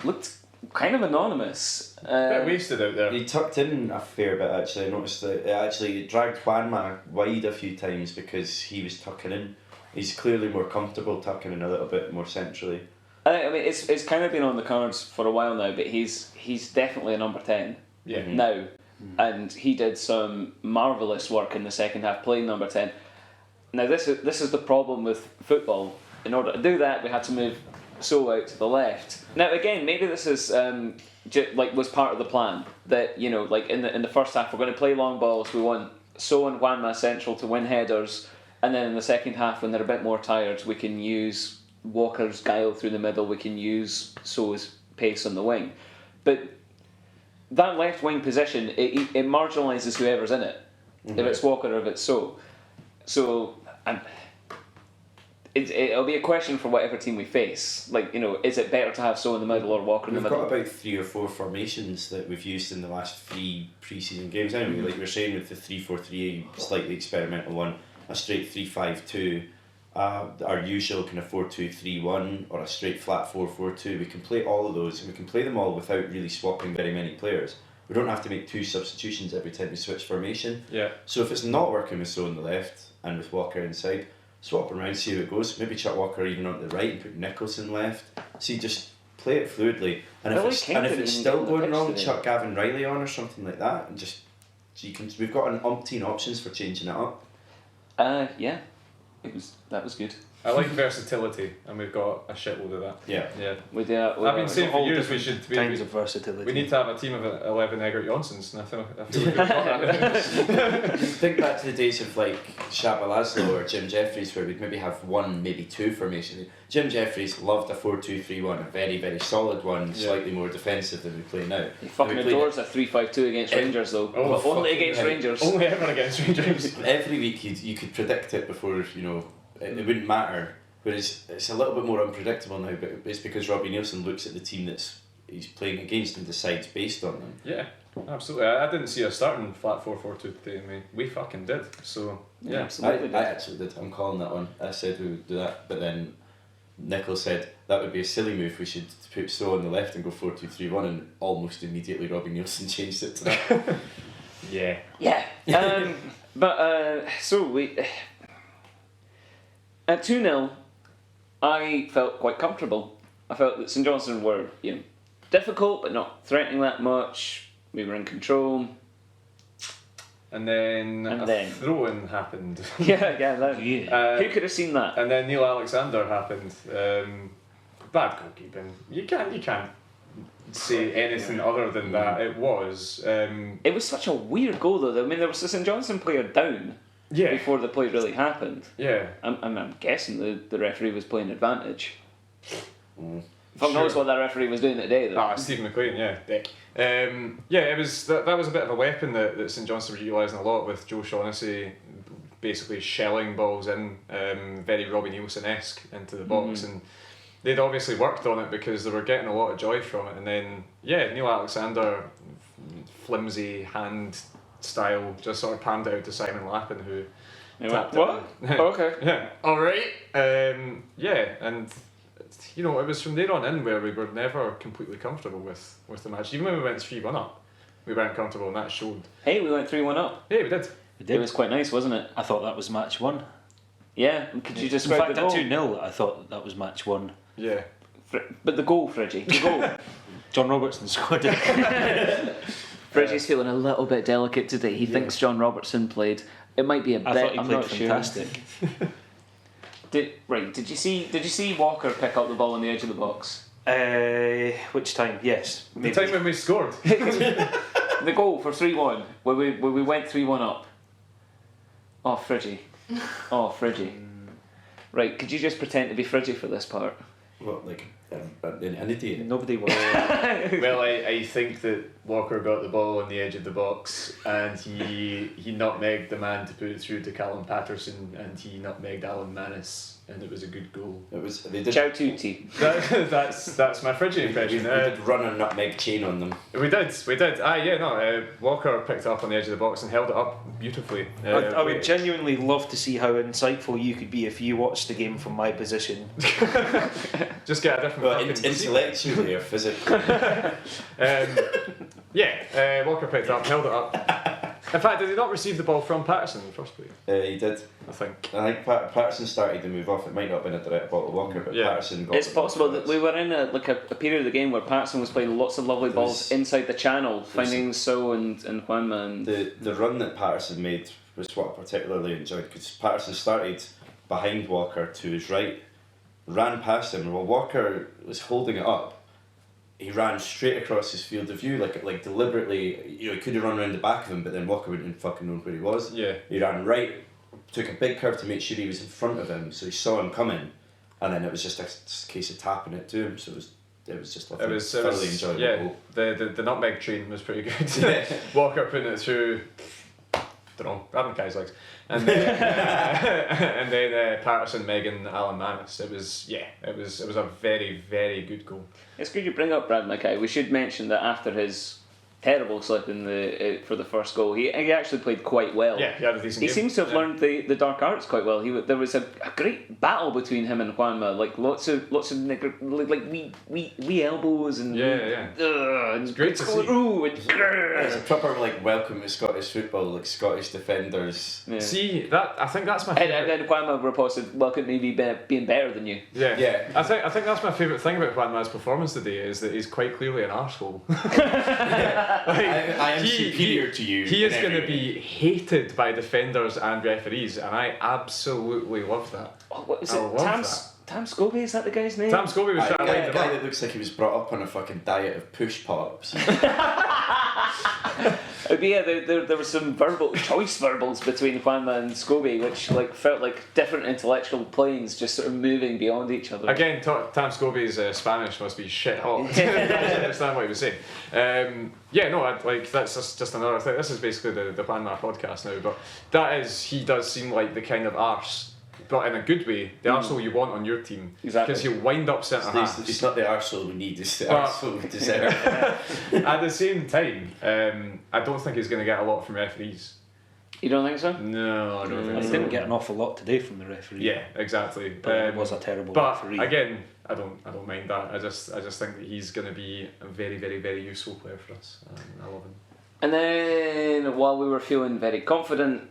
S2: looked kind of anonymous.
S3: Bit wasted out there.
S4: He tucked in a fair bit actually. I noticed that it dragged Juanma wide a few times because he was tucking in. He's clearly more comfortable tucking in a little bit more centrally.
S2: I mean, it's kind of been on the cards for a while now, but he's definitely a number 10 now. And he did some marvellous work in the second half playing number 10. Now this is the problem with football. In order to do that, we had to move So out to the left. Now again, maybe this is was part of the plan that, you know, like in the first half we're going to play long balls. We want So and Juanma central to win headers, and then in the second half when they're a bit more tired, we can use Walker's guile through the middle. We can use So's pace on the wing, but that left wing position it marginalises whoever's in it. If it's Walker or if it's So it'll be a question for whatever team we face. Like, you know, is it better to have So in the middle or Walker in the middle?
S4: We've got about 3 or 4 formations that we've used in the last 3 pre-season games anyway. Like we were saying with the 3-4-3, slightly experimental one, a straight 3-5-2, our usual kind of 4-2-3-1, or a straight flat 4-4-2. We can play all of those, and we can play them all without really swapping very many players. We don't have to make 2 substitutions every time we switch formation.
S3: Yeah.
S4: So if it's not working with So on the left and with Walker inside, swap them around, see how it goes. Maybe chuck Walker even on the right and put Nicholson left. See, just play it fluidly. And if it's still going wrong, chuck Gavin Riley on or something like that, and just so you can. We've got an umpteen options for changing it up.
S2: Yeah, that was good.
S3: I like versatility, and we've got a shitload of that.
S4: Yeah.
S2: With
S3: I've been saying for years we should
S5: kinds of versatility.
S3: We need to have a team of 11 Egbert Johnsons, and I feel we've got that.
S4: Think back to the days of like Shabba Laszlo or Jim Jeffries, where we'd maybe have 1, maybe 2 formations. Jim Jeffries loved a 4-2-3-1, a very, very solid one, slightly more defensive than we play now.
S2: He fucking adores a 3-5-2 against Rangers though.
S3: Oh,
S2: but only against Rangers.
S3: Only ever against Rangers.
S4: Every week you could predict it before, you know, it wouldn't matter. Whereas it's a little bit more unpredictable now, but it's because Robbie Nielsen looks at the team he's playing against and decides based on them.
S3: Yeah, absolutely. I didn't see us starting flat 4-4-2 today, and we fucking did. So yeah,
S2: absolutely.
S4: I actually did. I'm calling that one. I said we would do that, but then Nicholl said that would be a silly move. We should put So on the left and go 4-2-3-1, and almost immediately Robbie Nielsen changed it to that.
S2: Yeah. But so we at 2-0. I felt quite comfortable. I felt that St Johnstone were, you know, difficult but not threatening that much. We were in control.
S3: And then a throw-in happened.
S2: Who could have seen that?
S3: And then Neil Alexander happened. Bad goalkeeping. You can't say anything other than that. It was.
S2: It was such a weird goal though. I mean, there was a St Johnstone player down. Before the play really happened.
S3: Yeah.
S2: I'm guessing the referee was playing advantage. Fuck knows what that referee was doing today, though.
S3: Stephen McLean, yeah, dick. It was that was a bit of a weapon that St Johnstone were utilising a lot, with Joe Shaughnessy basically shelling balls in, very Robbie Nielsen-esque into the box, and they'd obviously worked on it because they were getting a lot of joy from it. And then Neil Alexander, flimsy hand style, just sort of palmed it out to Simon Lappin, who tapped
S2: what? Okay.
S3: Yeah, all right. And it was from there on in where we were never completely comfortable with the match. Even when we went 3-1 up, we weren't comfortable, and that showed.
S2: Hey, we went 3-1 up.
S3: Yeah, we did.
S2: It was quite nice, wasn't it?
S5: I thought that was match 1.
S2: Yeah, could you
S5: In
S2: describe
S5: fact,
S2: the goal?
S5: at 2-0, I thought that was match 1.
S3: Yeah.
S2: But the goal, Fridgey. The goal.
S5: John Robertson scored it.
S2: Fridgey's feeling a little bit delicate today. He thinks John Robertson played. It might be a bit.
S5: I thought he
S2: I'm
S5: played
S2: not
S5: fantastic.
S2: sure. Did you see Walker pick up the ball on the edge of the box?
S5: Which time? Yes.
S3: The
S5: Maybe.
S3: time when we scored.
S2: The goal for 3-1, where we went 3-1 up. Oh, Fridgey. Right, could you just pretend to be Fridgey for this part?
S4: What, like an idiot?
S5: Nobody was.
S3: Well, I think that Walker got the ball on the edge of the box, and he nutmegged the man to put it through to Callum Patterson, and he nutmegged Alan Manus, and it was a good goal.
S4: They did.
S2: Ciao tutti.
S3: That's my Fridgey impression.
S4: We did run a nutmeg chain on them.
S3: We did. Walker picked it up on the edge of the box and held it up beautifully.
S5: I would genuinely love to see how insightful you could be if you watched the game from my position.
S3: Just get a different.
S4: Intellectually or physically.
S3: Walker picked it up, held it up. In fact, did he not receive the ball from Patterson in the first place?
S4: He did.
S3: I think
S4: Patterson started to move off. It might not have been a direct ball to Walker, but Patterson got.
S2: It's possible that we were in a period of the game where Patterson was playing lots of lovely balls inside the channel, finding So and Juanma.
S4: The run that Patterson made was what I particularly enjoyed, because Patterson started behind Walker to his right, ran past him, and while Walker was holding it up, he ran straight across his field of view, like deliberately. He could have run around the back of him, but then Walker wouldn't have fucking known where he was.
S3: Yeah.
S4: He ran right, took a big curve to make sure he was in front of him, so he saw him coming, and then it was just a case of tapping it to him. So it was just lovely. It was thoroughly enjoyable.
S3: Yeah, the nutmeg train was pretty good. Walker putting it through. Don't know, grabbing Kai's legs, and then Patterson, Megan, Alan Manus. It was a very, very good goal.
S2: It's good you bring up Brad Mackay. We should mention that after his terrible slip in for the first goal, he actually played quite well.
S3: Yeah, he had a decent game.
S2: He seems to have learned the dark arts quite well. There was a great battle between him and Juanma, like lots of wee elbows and
S3: it's great to see.
S4: It's a proper welcome to Scottish football, Scottish defenders.
S2: Yeah.
S3: See I think that's my
S2: and
S3: favourite.
S2: then Juanma reported, welcome to me being better than you.
S3: Yeah. I think that's my favourite thing about Juanma's performance today, is that he's quite clearly an arsehole.
S4: I am superior to you.
S3: He is going to be hated by defenders and referees, and I absolutely love that.
S2: Oh, what is it? Tam Scobie, is that the guy's name?
S3: Tam Scobie was trying to line
S4: a
S3: them
S4: guy
S3: up.
S4: that looks like he was brought up on a fucking diet of push pops.
S2: There were some choice verbals between Juanma and Scobie, which felt like different intellectual planes just sort of moving beyond each other.
S3: Again, Tam Scobie's Spanish must be shit hot. I don't understand what he was saying. That's just another thing. This is basically the Juanma podcast now, but he does seem like the kind of arse, but in a good way, the arsehole you want on your team.
S2: Exactly.
S3: Because he'll wind up centre half.
S4: It's not the arsehole we need, it's the arsehole we deserve.
S3: At the same time, I don't think he's going to get a lot from referees.
S2: You don't think so?
S3: No, I don't think
S5: He
S3: so.
S5: didn't get an awful lot today from the referee.
S3: Yeah, exactly.
S5: But it was a terrible
S3: but
S5: referee.
S3: Again, I don't mind that. I just think that he's going to be a very, very, very useful player for us. I love him.
S2: And then, while we were feeling very confident,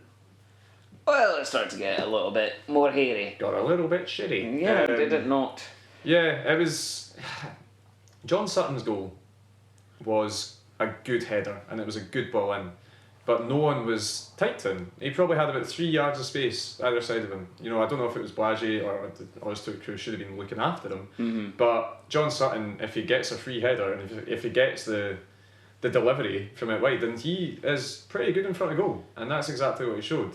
S2: well, it started to get a little bit more hairy.
S3: Got a little bit shitty.
S2: Yeah, did it not?
S3: Yeah, it was. John Sutton's goal was a good header, and it was a good ball in, but no one was tight to him. He probably had about 3 yards of space either side of him. I don't know if it was Blage or Oztuk who should have been looking after him.
S2: Mm-hmm.
S3: But John Sutton, if he gets a free header and if he gets the delivery from it wide, then he is pretty good in front of goal, and that's exactly what he showed.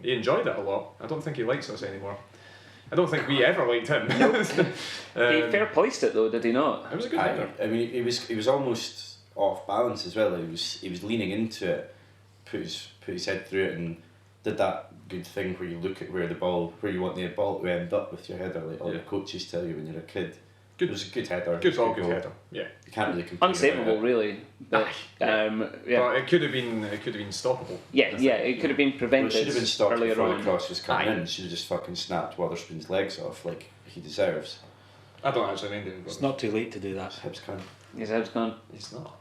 S3: He enjoyed it a lot. I don't think he likes us anymore. I don't think we ever liked him.
S2: He fair placed it though, did he not?
S3: It was a good header.
S4: I mean, he was almost off balance as well. He was leaning into it, put his head through it, and did that good thing where you look at where you want the ball to end up with your header, like all the coaches tell you when you're a kid. It was a good header.
S3: Good header. Yeah.
S4: You can't really complain.
S2: Unsavable, really. But,
S3: But it could have been stoppable.
S2: Yeah, it could have been prevented.
S4: It should have been stopped
S2: earlier
S4: before
S2: on.
S4: the cross was coming in. Should have just fucking snapped Wotherspoon's legs off like he deserves.
S3: I don't actually mind him.
S5: It's not too late to do that.
S4: Hibs can.
S2: His head's gone.
S3: It's not.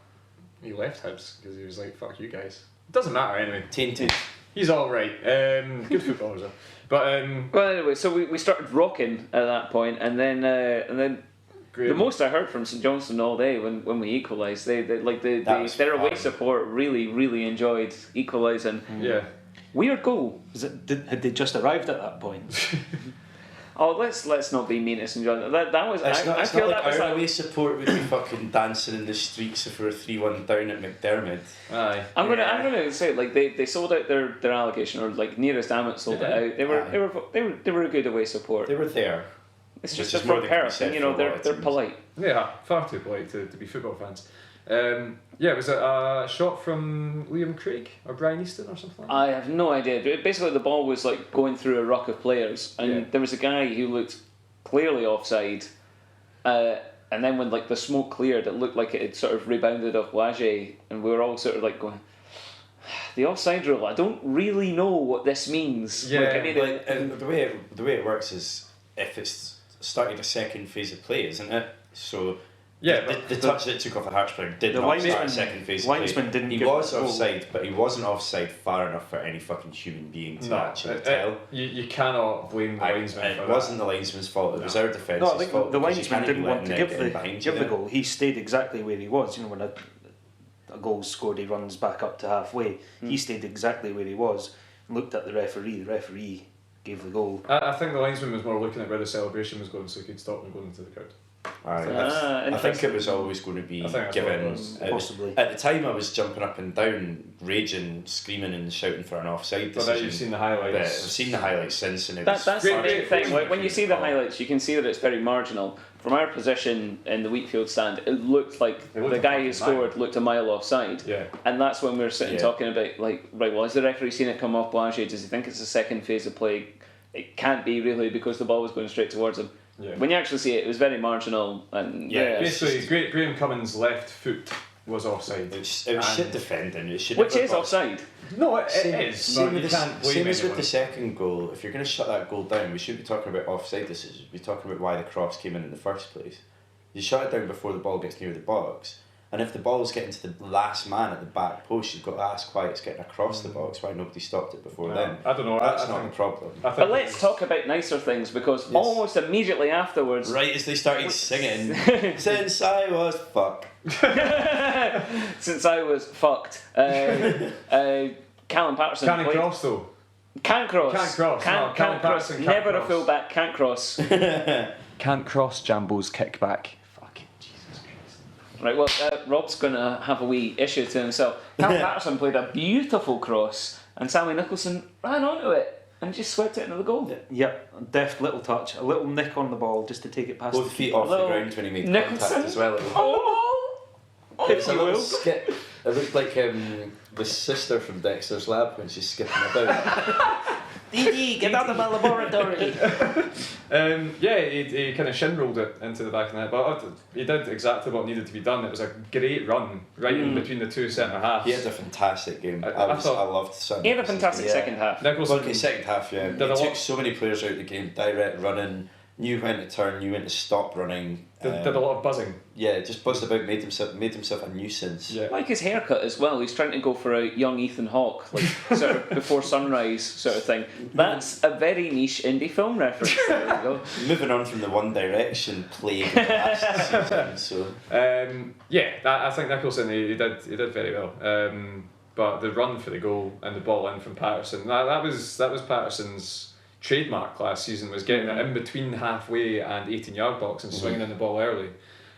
S3: He left Hibs because he was like, fuck you guys. It doesn't matter anyway.
S4: Tainted.
S3: He's alright. Good footballer though. But
S2: well, anyway, so we started rocking at that point, and then
S3: Graham.
S2: the most I heard from St Johnstone all day when we equalised, their away support really enjoyed equalising.
S3: Yeah.
S2: Weird goal.
S5: Had they just arrived at that point?
S2: Oh, let's not be mean to St Johnstone. That was
S4: It's
S2: I
S4: not
S2: feel
S4: like
S2: that was
S4: our
S2: like,
S4: away support would be fucking dancing in the streets if we were 3-1 down at McDermott.
S3: Aye.
S2: I'm gonna say like they sold out their allocation, or like nearest Amit sold it out. They were a good away support.
S4: They were there.
S2: It's
S4: Which
S2: just
S4: is
S2: the
S4: more
S2: front
S4: than can be
S2: pair,
S4: said
S2: and
S4: for a lot
S2: they're
S4: of teams.
S2: polite.
S3: Yeah, far too polite to be football fans. Was it a shot from Liam Craig or Brian Easton or something like that?
S2: I have no idea. But basically, the ball was like going through a ruck of players, and there was a guy who looked clearly offside. And then when like the smoke cleared, it looked like it had sort of rebounded off Wajé, and we were all sort of like going, the offside rule. I don't really know what this means.
S3: Yeah,
S2: like, I mean,
S4: the way it works is if it's started a second phase of play, isn't it? So
S3: Yeah,
S4: the touch that took off the Hartsburg did
S5: the
S4: not start a
S5: linesman-
S4: second phase of play.
S5: linesman didn't
S4: He
S5: give
S4: was
S5: the goal.
S4: offside, but he wasn't offside far enough for any fucking human being to actually tell.
S3: You cannot blame the linesman for
S4: It
S3: that.
S4: wasn't the linesman's fault. It was our defence's
S5: No, I think
S4: fault.
S5: the
S4: because you
S5: linesman
S4: can't
S5: didn't
S4: let
S5: want to
S4: Nick
S5: give
S4: in
S5: the
S4: behind
S5: give
S4: you.
S5: the goal. He stayed exactly where he was. You know, when a goal's scored, he runs back up to halfway. He stayed exactly where he was and looked at the referee. The referee gave the goal.
S3: I think the linesman was more looking at where the celebration was going, so he could stop them going into the crowd.
S4: I think
S2: interesting.
S4: it was always going to be
S3: I think that's
S4: given.
S3: what it was.
S5: Possibly.
S4: At the time, I was jumping up and down, raging, screaming, and shouting for an offside
S3: But then
S4: decision.
S3: you've seen the
S4: But I've
S3: highlights.
S4: seen the highlights since, and it
S2: that's
S4: was
S2: the
S3: Great-
S2: big
S3: great-
S2: thing. Like, when you see the
S4: Oh.
S2: highlights, you can see that it's very marginal. From our position in the Wheatfield stand, it looked like
S3: It looked
S2: the
S3: a
S2: guy who
S3: fucking
S2: scored looked a mile offside.
S3: Yeah.
S2: And that's when we were sitting
S4: Yeah.
S2: talking about, like, right, well, has the referee seen it come off Blanche? Does he think it's the second phase of play? It can't be really, because the ball was going straight towards him.
S3: Yeah.
S2: When you actually see it, it was very marginal. And
S4: Yeah,
S3: Basically, Graham Cummins' left foot was offside.
S4: it was
S3: And-
S4: shit defending. It should
S2: which
S4: never
S2: is
S4: got-
S2: offside.
S3: No, it
S4: Same,
S3: is.
S4: same,
S3: But
S4: with
S3: you
S4: the,
S3: can't blame
S4: same as with
S3: anyone.
S4: the second goal. If you're going to shut that goal down, we should be talking about offside decisions. We're talking about why the cross came in the first place. You shut it down before the ball gets near the box, and if the ball's getting to the last man at the back post, you've got to ask why it's getting across the box. Why nobody stopped it before then?
S3: I don't know.
S4: That's
S3: I
S4: not
S3: think-
S4: a problem.
S3: I think
S2: But let's talk about nicer things, because almost immediately afterwards,
S4: Right as they started singing, since I was fucked.
S2: since I was fucked, Callum Patterson
S3: Canning
S2: played.
S3: Cross though.
S2: Can't cross.
S3: Can't cross.
S2: Can't,
S3: No,
S2: can't
S3: Callum
S2: cross.
S3: Patterson can't
S2: Never a
S3: cross.
S2: fullback. Can't cross.
S3: Can't cross Jambo's kickback. Fucking Jesus Christ.
S2: Right. Well, Rob's gonna have a wee issue to himself. Callum Patterson played a beautiful cross, and Sammy Nicholson ran onto it and just swept it into the goal.
S5: Yep, a deft little touch, a little nick on the ball just to take it past
S4: Both
S5: the
S4: feet off the
S2: Little
S4: ground when he made
S2: Nicholson.
S4: contact as well.
S2: Oh,
S4: It was a
S2: you
S4: little
S2: will.
S4: skip. It looked like the sister from Dexter's Lab when she's skipping about.
S5: Dee get out of my laboratory.
S3: He kind of shin rolled it into the back of the net, but he did exactly what needed to be done. It was a great run right in between the two centre halves.
S4: He had a fantastic game.
S3: I
S4: I
S3: thought-
S4: loved Son.
S2: He had a fantastic second half.
S3: Nicholson,
S4: Well, the second half, yeah. He
S3: Did a
S4: took
S3: lot-
S4: so many players out of the game, direct running, knew when to turn, knew when to stop running.
S3: did a lot of buzzing.
S4: Yeah, just buzzed about, made himself a nuisance.
S3: Yeah.
S2: I like his haircut as well. He's trying to go for a young Ethan Hawke, like sort of before sunrise sort of thing. That's a very niche indie film reference. There we go.
S4: Moving on from the One Direction plague of the last season, so
S3: I think Nicholson he did very well. But the run for the goal and the ball in from Patterson, that was Patterson's trademark last season, was getting it in between halfway and 18-yard box and swinging in the ball early,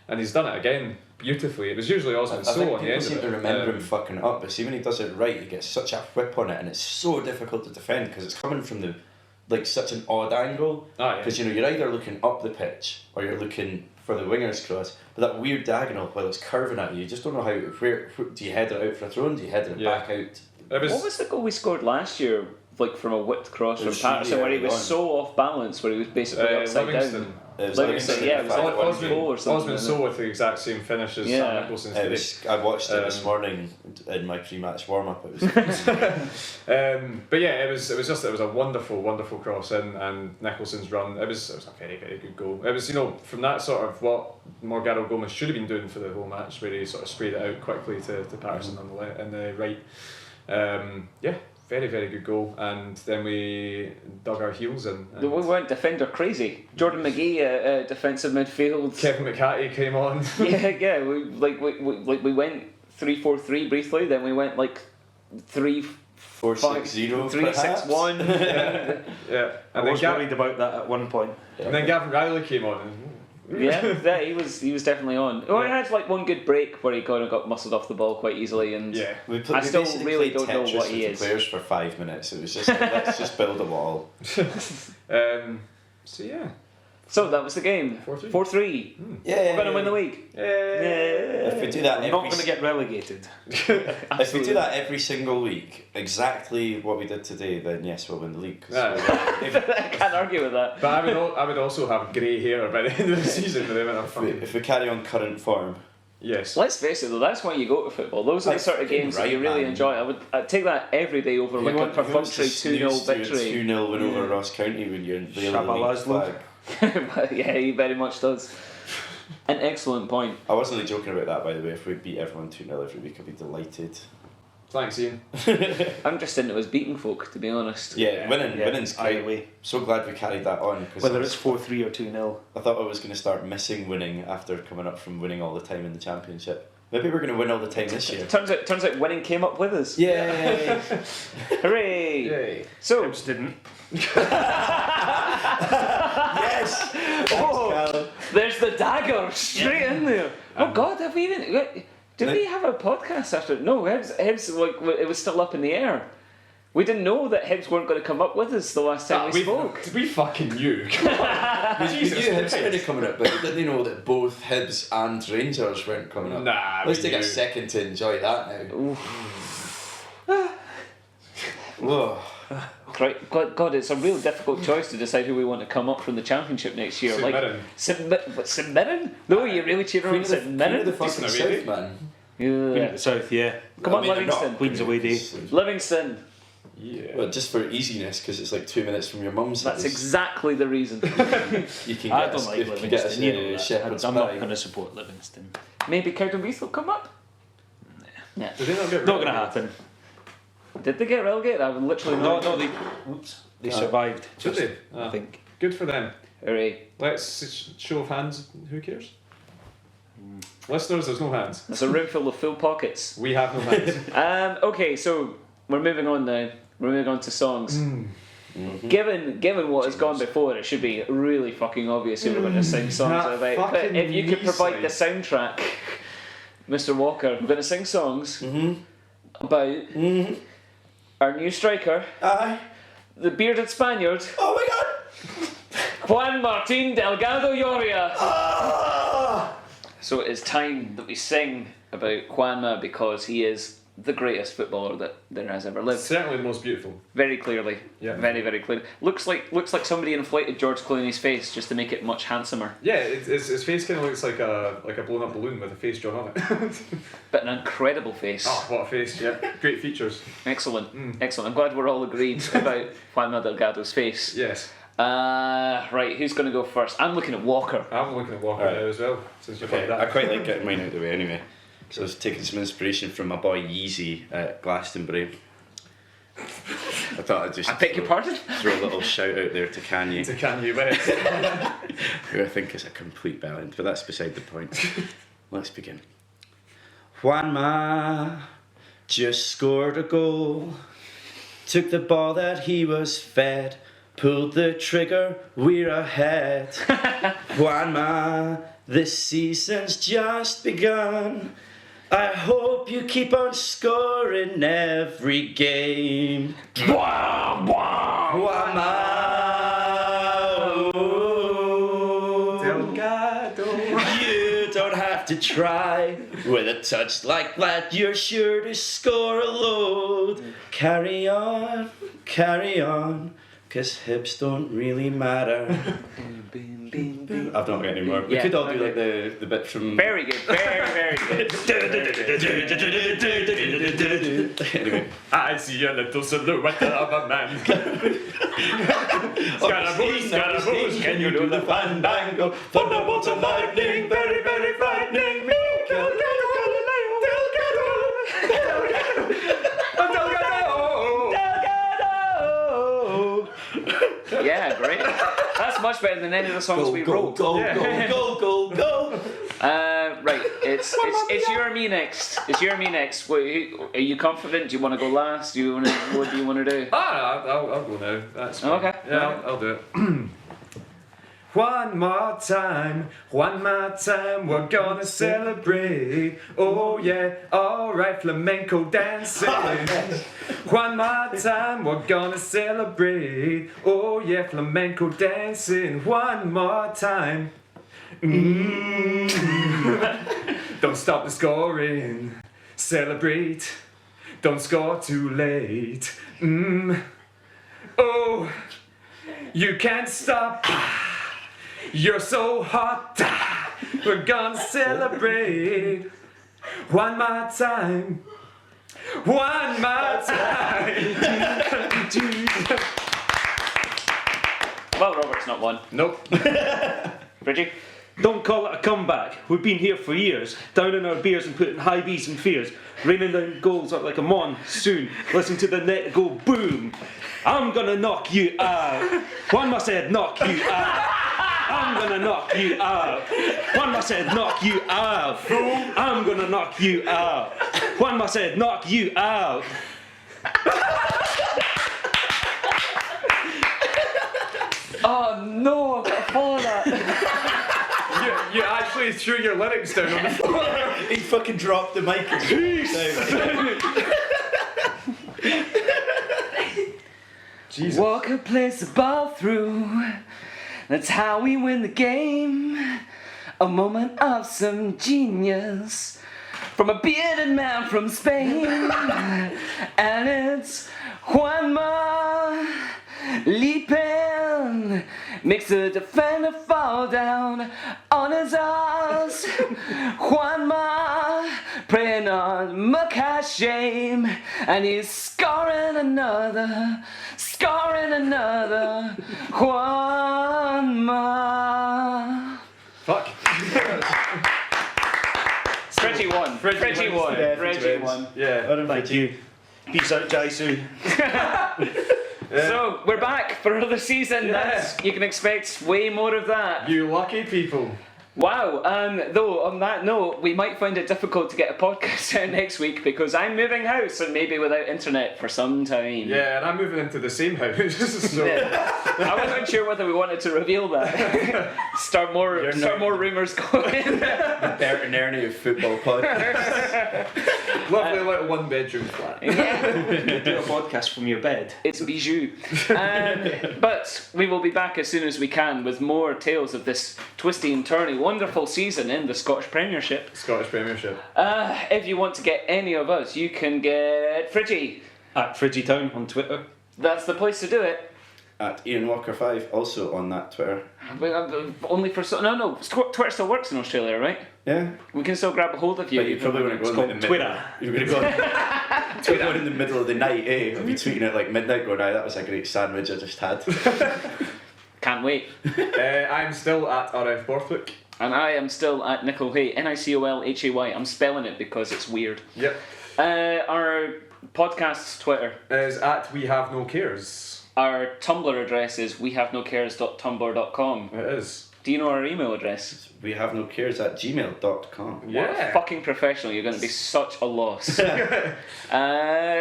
S3: and he's done it again beautifully. It was usually Osman
S4: I
S3: So
S4: think
S3: on the
S4: people
S3: end
S4: seem
S3: of
S4: to
S3: it.
S4: remember him fucking it up, but see when he does it right, he gets such a whip on it, and it's so difficult to defend because it's coming from the like such an odd angle.
S3: Ah, yeah.
S4: Because you're either looking up the pitch or you're looking for the winger's cross. But that weird diagonal, while it's curving at you, you just don't know where do you head it out for a throw in? Do you head it back out?
S2: What was the goal we scored last year? Like from a whipped cross from Patterson,
S4: really
S2: where he was
S4: on.
S2: so off balance, where he was basically upside
S3: Livingston.
S2: down.
S4: It was
S2: Livingston, yeah, it was like
S3: Osman,
S2: goal or something.
S3: Osman so with the exact same finish as Sam Nicholson's today.
S4: I watched it this morning in my pre-match warm-up. It was
S3: But yeah, it was a wonderful cross in, and Nicholson's run. It was a very good goal. It was from that sort of what Morgado Gomez should have been doing for the whole match, where he sort of sprayed it out quickly to Patterson on the left and the right. Very good goal, and then we dug our heels in.
S2: We went defender crazy. Jordan McGee, defensive midfield.
S3: Kevin McCarthy came on.
S2: yeah. We went 3-4-3 briefly. Then we went like 3-4-6-0, 3-6-1.
S3: Yeah.
S5: I was worried about that at one point.
S3: And then Gavin Riley came on.
S2: Yeah, he was definitely on. Well, he had like one good break where he kind of got muscled off the ball quite easily, and
S4: we
S2: I still
S4: basically
S2: really
S4: played
S2: don't know
S4: Tetris
S2: what he
S4: with
S2: is.
S4: the players for 5 minutes. It was just like, let's just build a wall.
S3: So yeah.
S2: So that was the game.
S3: 4-3.
S2: 4-3.
S4: Yeah.
S2: We're going to win the league.
S4: If we do that,
S5: I'm not going to get relegated.
S4: If we do that every single week, exactly what we did today, then yes, we'll win the league.
S2: I can't argue with that.
S3: But I would also have grey hair by the end of the season with them.
S4: If we carry on current form.
S3: Yes.
S2: Let's face it though, that's why you go to football. Those are the sort of games that you really enjoy. I'd take that every day over like a perfunctory 2-0 victory.
S4: 2-0 win over Ross County when you're in the league flag.
S2: Yeah, he very much does. An excellent point.
S4: I wasn't really joking about that, by the way. If we beat everyone 2-0 every week, I'd be delighted.
S3: Thanks, Ian.
S2: I'm just into us beating folk, to be honest.
S4: Winning's great.
S5: Way.
S4: So glad we carried that on.
S5: Whether it's 4-3 or 2-0.
S4: I thought I was going to start missing winning after coming up from winning all the time in the championship. Maybe we're going to win all the time this year.
S2: Turns out winning came up with us.
S4: Yay!
S2: Hooray!
S3: Yay.
S2: So
S5: Hibs didn't.
S4: Yes!
S2: Oh, there's the dagger straight in there. Oh God, have we even? Did we have a podcast after? No, Hibs like it was still up in the air. We didn't know that Hibs weren't going to come up with us the last time we spoke.
S3: We fucking knew.
S4: We knew Hibs were coming up, but didn't they know that both Hibs and Rangers weren't coming up?
S3: Nah,
S4: Let's
S3: we
S4: take a
S3: knew.
S4: second to enjoy that now. Whoa.
S2: God, it's a real difficult choice to decide who we want to come up from the championship next year.
S3: St
S2: St Mirren? No, you're really cheering on St Mirren?
S4: The fucking
S3: Decent
S4: South,
S3: away
S4: man.
S5: Queen
S2: Yeah.
S5: of the South, yeah.
S2: Come on, Livingston.
S5: Queen's away day.
S2: Livingston.
S3: Yeah.
S4: Well, just for easiness, because it's like 2 minutes from your mum's
S2: That's
S4: house.
S2: exactly the reason.
S4: You can
S5: I
S4: get
S5: don't
S4: us,
S5: like
S4: you can get us
S5: Livingston, you know
S4: a
S5: that.
S4: shepherd's
S5: I'm not
S4: pie.
S5: going to support Livingston.
S2: Maybe Cowdenbeath will come up? Nah.
S3: Did they not get
S5: Not going to happen.
S2: Did they get relegated? I would literally not.
S5: No, they survived.
S3: Did they?
S5: I think.
S3: Good for them.
S2: Hooray.
S3: Let's show of hands. Who cares? Listeners, there's no hands.
S2: There's a room full of full pockets.
S3: We have no hands.
S2: Okay, so we're moving on now. We're moving on to songs. Given what has gone before, it should be really fucking obvious who we're going to sing songs
S3: That
S2: about. But
S3: fucking
S2: if you could provide the
S3: knee
S2: soundtrack, Mr. Walker, we're going to sing songs about our new striker,
S4: Aye.
S2: the bearded Spaniard,
S4: Oh my god!
S2: Juan Martín Delgado Lloria.
S4: Ah!
S2: So it's time that we sing about Juanma because he is the greatest footballer that there has ever lived.
S3: Certainly the most beautiful.
S2: Very clearly.
S3: Yeah.
S2: Very, very clearly. Looks like somebody inflated George Clooney's face just to make it much handsomer.
S3: Yeah, his face kind of looks like a blown up balloon with a face drawn on it.
S2: But an incredible face.
S3: Oh, what a face! Yeah, great features.
S2: Excellent. Excellent. I'm glad we're all agreed about Juanma Delgado's face.
S3: Yes.
S2: Right, who's going to go first? I'm looking at Walker.
S3: I'm looking at Walker
S4: Alright.
S3: now as well, since you've
S4: Okay,
S3: had
S4: I
S3: that.
S4: quite like getting mine out of the way anyway. So I was taking some inspiration from my boy Yeezy at Glastonbury. I thought I'd just
S2: I beg your pardon?
S4: throw a little shout out there to Kanye,
S3: To Kanye West.
S4: who I think is a complete bellend, but that's beside the point. Let's begin. Juanma just scored a goal, took the ball that he was fed, pulled the trigger, we're ahead. Juanma, this season's just begun. I hope you keep on scoring every game. Juanma, Delgado. You don't have to try. With a touch like that, you're sure to score a load. Carry on, 'cause hips don't really matter. I've not got any more. We could all do like the bit from.
S2: Very good, very good.
S4: Anyway.
S3: I see a little silhouette of a man. Scaramouche, can you do the fandango? Thunderbolts and lightning, very, very frightening me.
S2: Yeah, great. That's much better than any of the songs we wrote.
S4: Go.
S2: Right, it's your me next. It's your me next. Wait, are you confident? Do you want to go last? What do you want to do?
S3: I'll go now. That's fine.
S2: Okay.
S3: Yeah, I'll do it. One more time, we're gonna celebrate. Oh yeah, alright, flamenco dancing. One more time, we're gonna celebrate. Oh yeah, flamenco dancing. One more time. Don't stop the scoring, celebrate. Don't score too late. Oh, you can't stop. You're so hot, we're gonna celebrate. One more time. Well,
S2: Robert's not one.
S3: Nope.
S2: Fridgey?
S5: Don't call it a comeback. We've been here for years, down in our beers and putting high B's and fears, raining down goals like a monsoon. Listen to the net go boom. I'm gonna knock you out. One must said knock you out. I'm gonna knock you out. One must said knock you out. I'm gonna knock you out. One must said knock you out.
S2: Oh no, I've got to follow that.
S3: You actually threw your lyrics down on the floor.
S4: He fucking dropped the mic.
S3: Jesus.
S2: Walker plays the ball through. That's how we win the game. A moment of some genius from a bearded man from Spain. And it's Juanma leaping, makes the defender fall down on his ass. Juanma preying on Maka's shame, and he's scoring another. Juanma.
S3: Fuck.
S2: Fridgey won. Fridgey won. Fridgey won.
S3: Yeah.
S5: Thank you. Peace out, Jaisu.
S2: So we're back for another season.
S3: Yeah.
S2: You can expect way more of that.
S3: You lucky people.
S2: Wow. Though on that note, we might find it difficult to get a podcast out next week because I'm moving house and maybe without internet for some time.
S3: Yeah, and I'm moving into the same house. So
S2: I wasn't sure whether we wanted to reveal that. Start more rumours going.
S4: The Bert and Ernie of football podcast.
S3: lovely little one-bedroom flat.
S5: Do a podcast from your bed.
S2: It's bijou. But we will be back as soon as we can with more tales of this twisty and turny wonderful season in the Scottish Premiership. If you want to get any of us, you can get Fridgey.
S5: At Fridgey Town on Twitter.
S2: That's the place to do it.
S4: At Iain Walker 5, also on that Twitter.
S2: Only for no. Twitter still works in Australia, right?
S4: Yeah.
S2: We can still grab a hold of you.
S4: But you probably want to go in the middle.
S5: Twitter.
S4: You're going to go Twitter in the middle of the night, eh? I'll be tweeting at like midnight going, that was a great sandwich I just had.
S2: Can't wait.
S3: I'm still at RF Borthwick.
S2: And I am still at Nicolhay, Nicolhay. I'm spelling it because it's weird.
S3: Yep.
S2: Our podcast's Twitter
S3: is at We Have No Cares.
S2: Our Tumblr address is wehavenocares.tumblr.com.
S3: It is.
S2: Do you know our email address?
S4: wehavenocares@gmail.com.
S3: Yeah.
S2: What a fucking professional. You're going to be such a loss.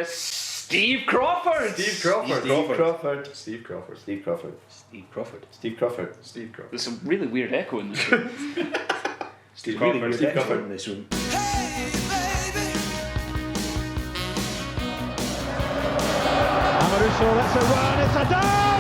S2: Steve Crawford.
S3: Steve Crawford.
S2: There's some really weird echo in this room.
S5: Steve Crawford in this room.
S1: Amaruso, that's a run, it's a dive!